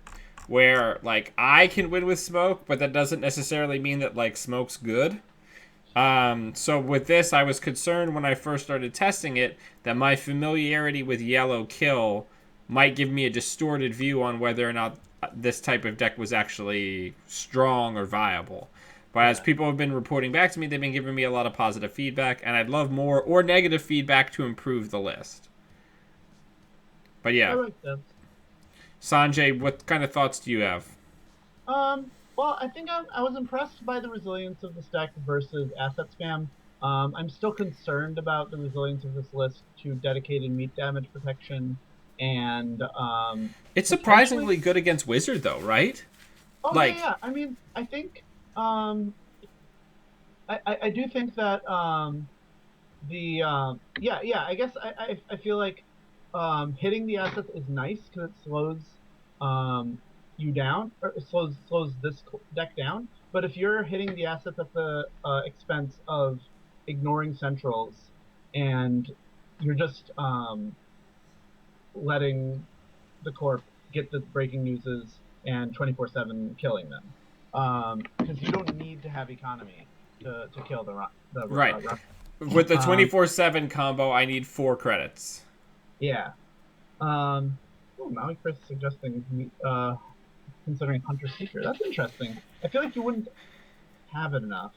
where, like, I can win with Smoke, but that doesn't necessarily mean that, like, Smoke's good. So with this, I was concerned when I first started testing it that my familiarity with Yellow Kill might give me a distorted view on whether or not this type of deck was actually strong or viable. But as people have been reporting back to me, they've been giving me a lot of positive feedback, and I'd love more or negative feedback to improve the list. But I yeah. like that. Sanjay, what kind of thoughts do you have? Well, I think I was impressed by the resilience of this deck versus asset spam. I'm still concerned about the resilience of this list to dedicated meat damage protection and It's potentially. surprisingly good against Wizard, though, right? Oh yeah, Like, yeah. I mean, I think um, I do think that the yeah, yeah. I guess I feel like hitting the assets is nice because it slows um, you down, or it slows this deck down. But if you're hitting the assets at the expense of ignoring centrals, and you're just letting the corp get the breaking newses and 24/7 killing them, because you don't need to have economy to kill right. With the um, 24/7 combo, I need 4 credits. yeah. Oh, Maui Chris suggesting considering Hunter Seeker. That's interesting. I feel like you wouldn't have it enough.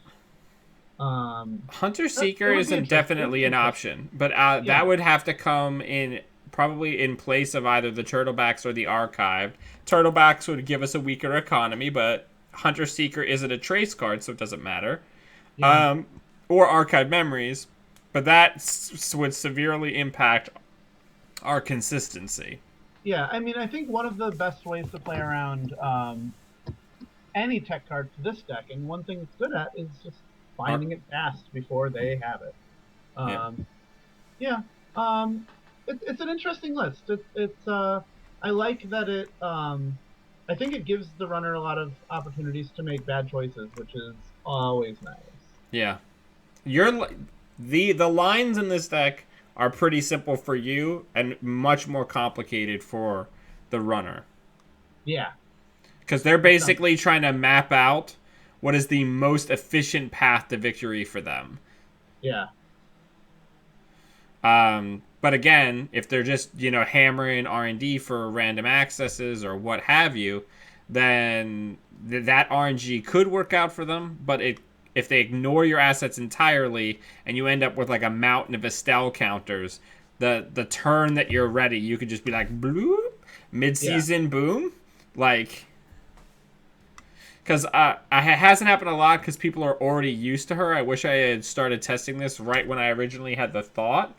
Hunter It Seeker would be isn't interesting. It would definitely be an interesting. option, but Yeah, that would have to come in probably in place of either the Turtlebacks or the Archived. Turtlebacks would give us a weaker economy, but Hunter Seeker isn't a trace card, so it doesn't matter. yeah, Um, or Archived Memories, but that would severely impact our consistency. yeah. I mean, I think one of the best ways to play around any tech card for this deck, and one thing it's good at, is just Our, finding it fast before they have it. yeah. Um, yeah. It's an interesting list. I like that it. I think it gives the runner a lot of opportunities to make bad choices, which is always nice. Yeah. You're the lines in this deck are pretty simple for you and much more complicated for the runner. Yeah. Because they're It's basically trying to map out what is the most efficient path to victory for them. yeah. But again, if they're just hammering R&D for random accesses or what have you, then that RNG could work out for them. But if they ignore your assets entirely and you end up with like a mountain of Estelle counters, the turn that you're ready, you could just be like bloop, Yeah. mid-season boom, like. Because it hasn't happened a lot because people are already used to her. I wish I had started testing this right when I originally had the thought.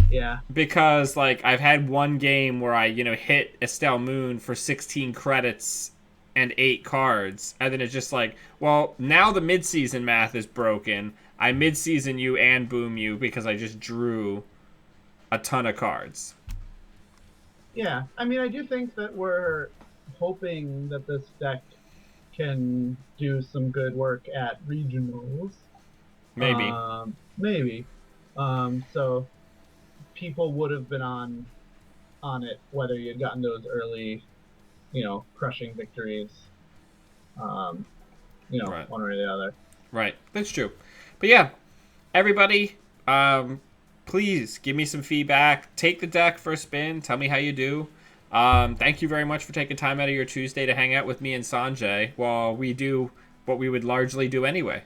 Yeah. Because, like, I've had one game where I, hit Estelle Moon for 16 credits and 8 cards. And then it's just like, well, now the mid-season math is broken. I mid-season you and boom you because I just drew a ton of cards. Yeah. I mean, I do think that we're hoping that this deck can do some good work at regionals. Maybe. Maybe. So people would have been on it whether you had gotten those early, crushing victories. Um, Right. one or the other. Right. That's true. But yeah, everybody, please give me some feedback. Take the deck for a spin. Tell me how you do. Thank you very much for taking time out of your Tuesday to hang out with me and Sanjay while we do what we would largely do anyway.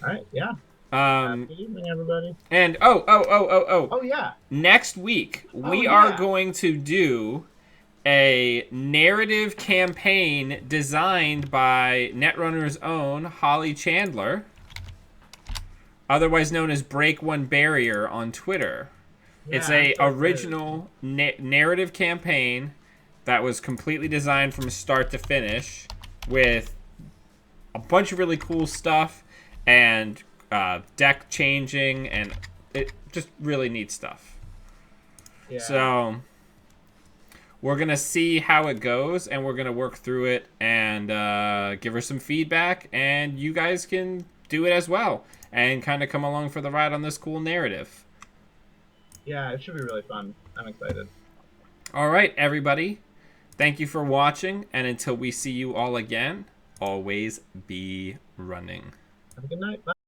All right. Yeah. Good evening, everybody. And Oh yeah. next week Oh we are yeah. going to do a narrative campaign designed by Netrunner's own Holly Chandler, otherwise known as Break One Barrier on Twitter. Yeah. It's I'm a so excited. original narrative campaign that was completely designed from start to finish with a bunch of really cool stuff and deck changing and it just really neat stuff. Yeah. So we're going to see how it goes and we're going to work through it and give her some feedback, and you guys can do it as well and kind of come along for the ride on this cool narrative. Yeah. It should be really fun. I'm excited. All right, everybody. Thank you for watching, and until we see you all again, always be running. Have a good night. Bye.